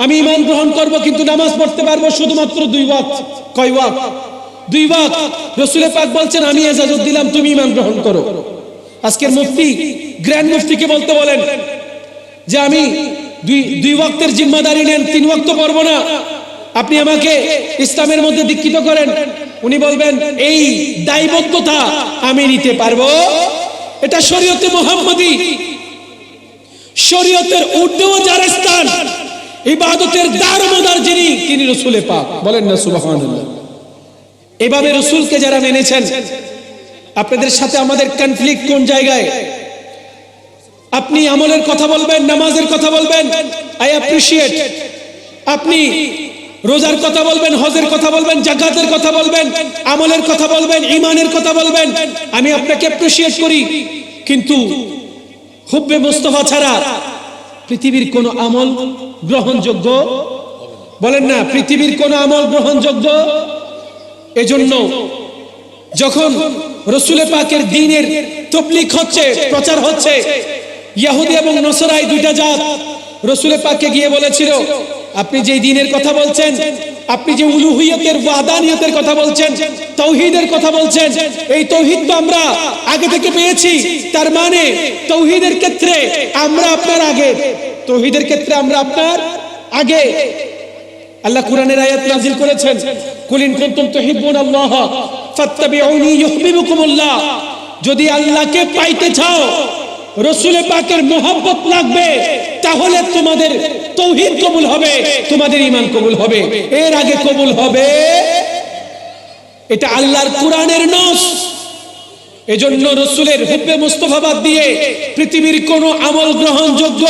Speaker 1: আমি ঈমান গ্রহণ করব কিন্তু নামাজ পড়তে পারবো শুধুমাত্র 2 ওয়াক্ত। কয় ওয়াক্ত? 2 ওয়াক্ত। রাসূলের পাক বলছেন, আমি ইজাজত দিলাম, তুমি ঈমান গ্রহণ করো। আজকের মুফতি গ্র্যান্ড মুফতিকে বলতে বলেন যে আমি 2 ওয়াক্তের জিম্মাদারি নেন, 3 ওয়াক্ত পড়বো না, আপনি আমাকে ইসলামের মধ্যে দীক্ষিত করেন। উনি বলবেন এই দায়বদ্ধতা আমি নিতে পারবো। এটা শরীয়তে মুহাম্মদী। শরীয়তের ঊর্ধ্বে যার স্থান, ইবাদতের দারমদার যিনি, তিনি রাসূলে পাক। বলেন না সুবহানাল্লাহ। এভাবে রাসূলকে যারা মেনেছেন, আপনাদের সাথে আমাদের কনফ্লিক্ট কোন জায়গায়? আপনি আমলের কথা বলবেন, নামাজের কথা বলবেন, আই অ্যাপ্রিশিয়েট। আপনি রোজার কথা বলবেন, হজের কথা বলবেন, যাকাতের কথা বলবেন, আমলের কথা বলবেন, ঈমানের কথা বলবেন, আমি আপনাকে অ্যাপ্রিশিয়েট করি। কিন্তু হুব্বে মুস্তাফা ছাড়া পৃথিবীর কোন আমল গ্রহণযোগ্য? বলেন না, পৃথিবীর কোন আমল গ্রহণযোগ্য? এজন্য যখন রাসূলে পাকের দ্বীনের তাবলীগ হচ্ছে, প্রচার হচ্ছে, ইহুদি এবং নসরাই 2টা জাত রাসূলে পাককে গিয়ে বলেছিল, আপনি যে দ্বীনের কথা বলছেন, আপনি যে উলুহিয়তের ওয়াহদানিয়তের কথা বলছেন, তাওহীদের কথা বলছেন, এই তাওহীদ তো আমরা আগে থেকে পেয়েছি। তার মানে তাওহীদের ক্ষেত্রে আমরা আপনার আগে, তাওহীদের ক্ষেত্রে আমরা আপনার আগে। আল্লাহ কোরআনের আয়াত নাযিল করেছেন, কুল ইন কুনতুম তুহিব্বুনাল্লাহ ফাত্তাবিউনি ইউহিব্বুকুমুল্লাহ। যদি আল্লাহকে পাইতে চাও, রাসূলে পাকের মহব্বত লাগবে, তাহলে তোমাদের তাওহীদ কবুল হবে, তোমাদের ঈমান কবুল হবে। এর আগে কবুল হবে? এটা আল্লাহর কোরআনের নস। এজন্য রাসূলের হুব্বে মুস্তাফা বাদ দিয়ে পৃথিবীর কোনো আমল গ্রহণযোগ্য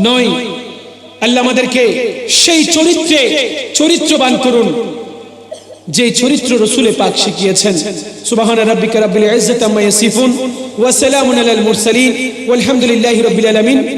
Speaker 1: নয়। আল্লাহ আমাদেরকে সেই চরিত্রবান করুন যে চরিত্র রাসূলে পাক শিখিয়েছেন। সুবহানা রাব্বিকা রাব্বিল ইজ্জাতি আম্মা ইয়াসিফুন ওয়া সালামুন আলাল মুরসালিন ওয়াল হামদুলিল্লাহি রাব্বিল আলামিন।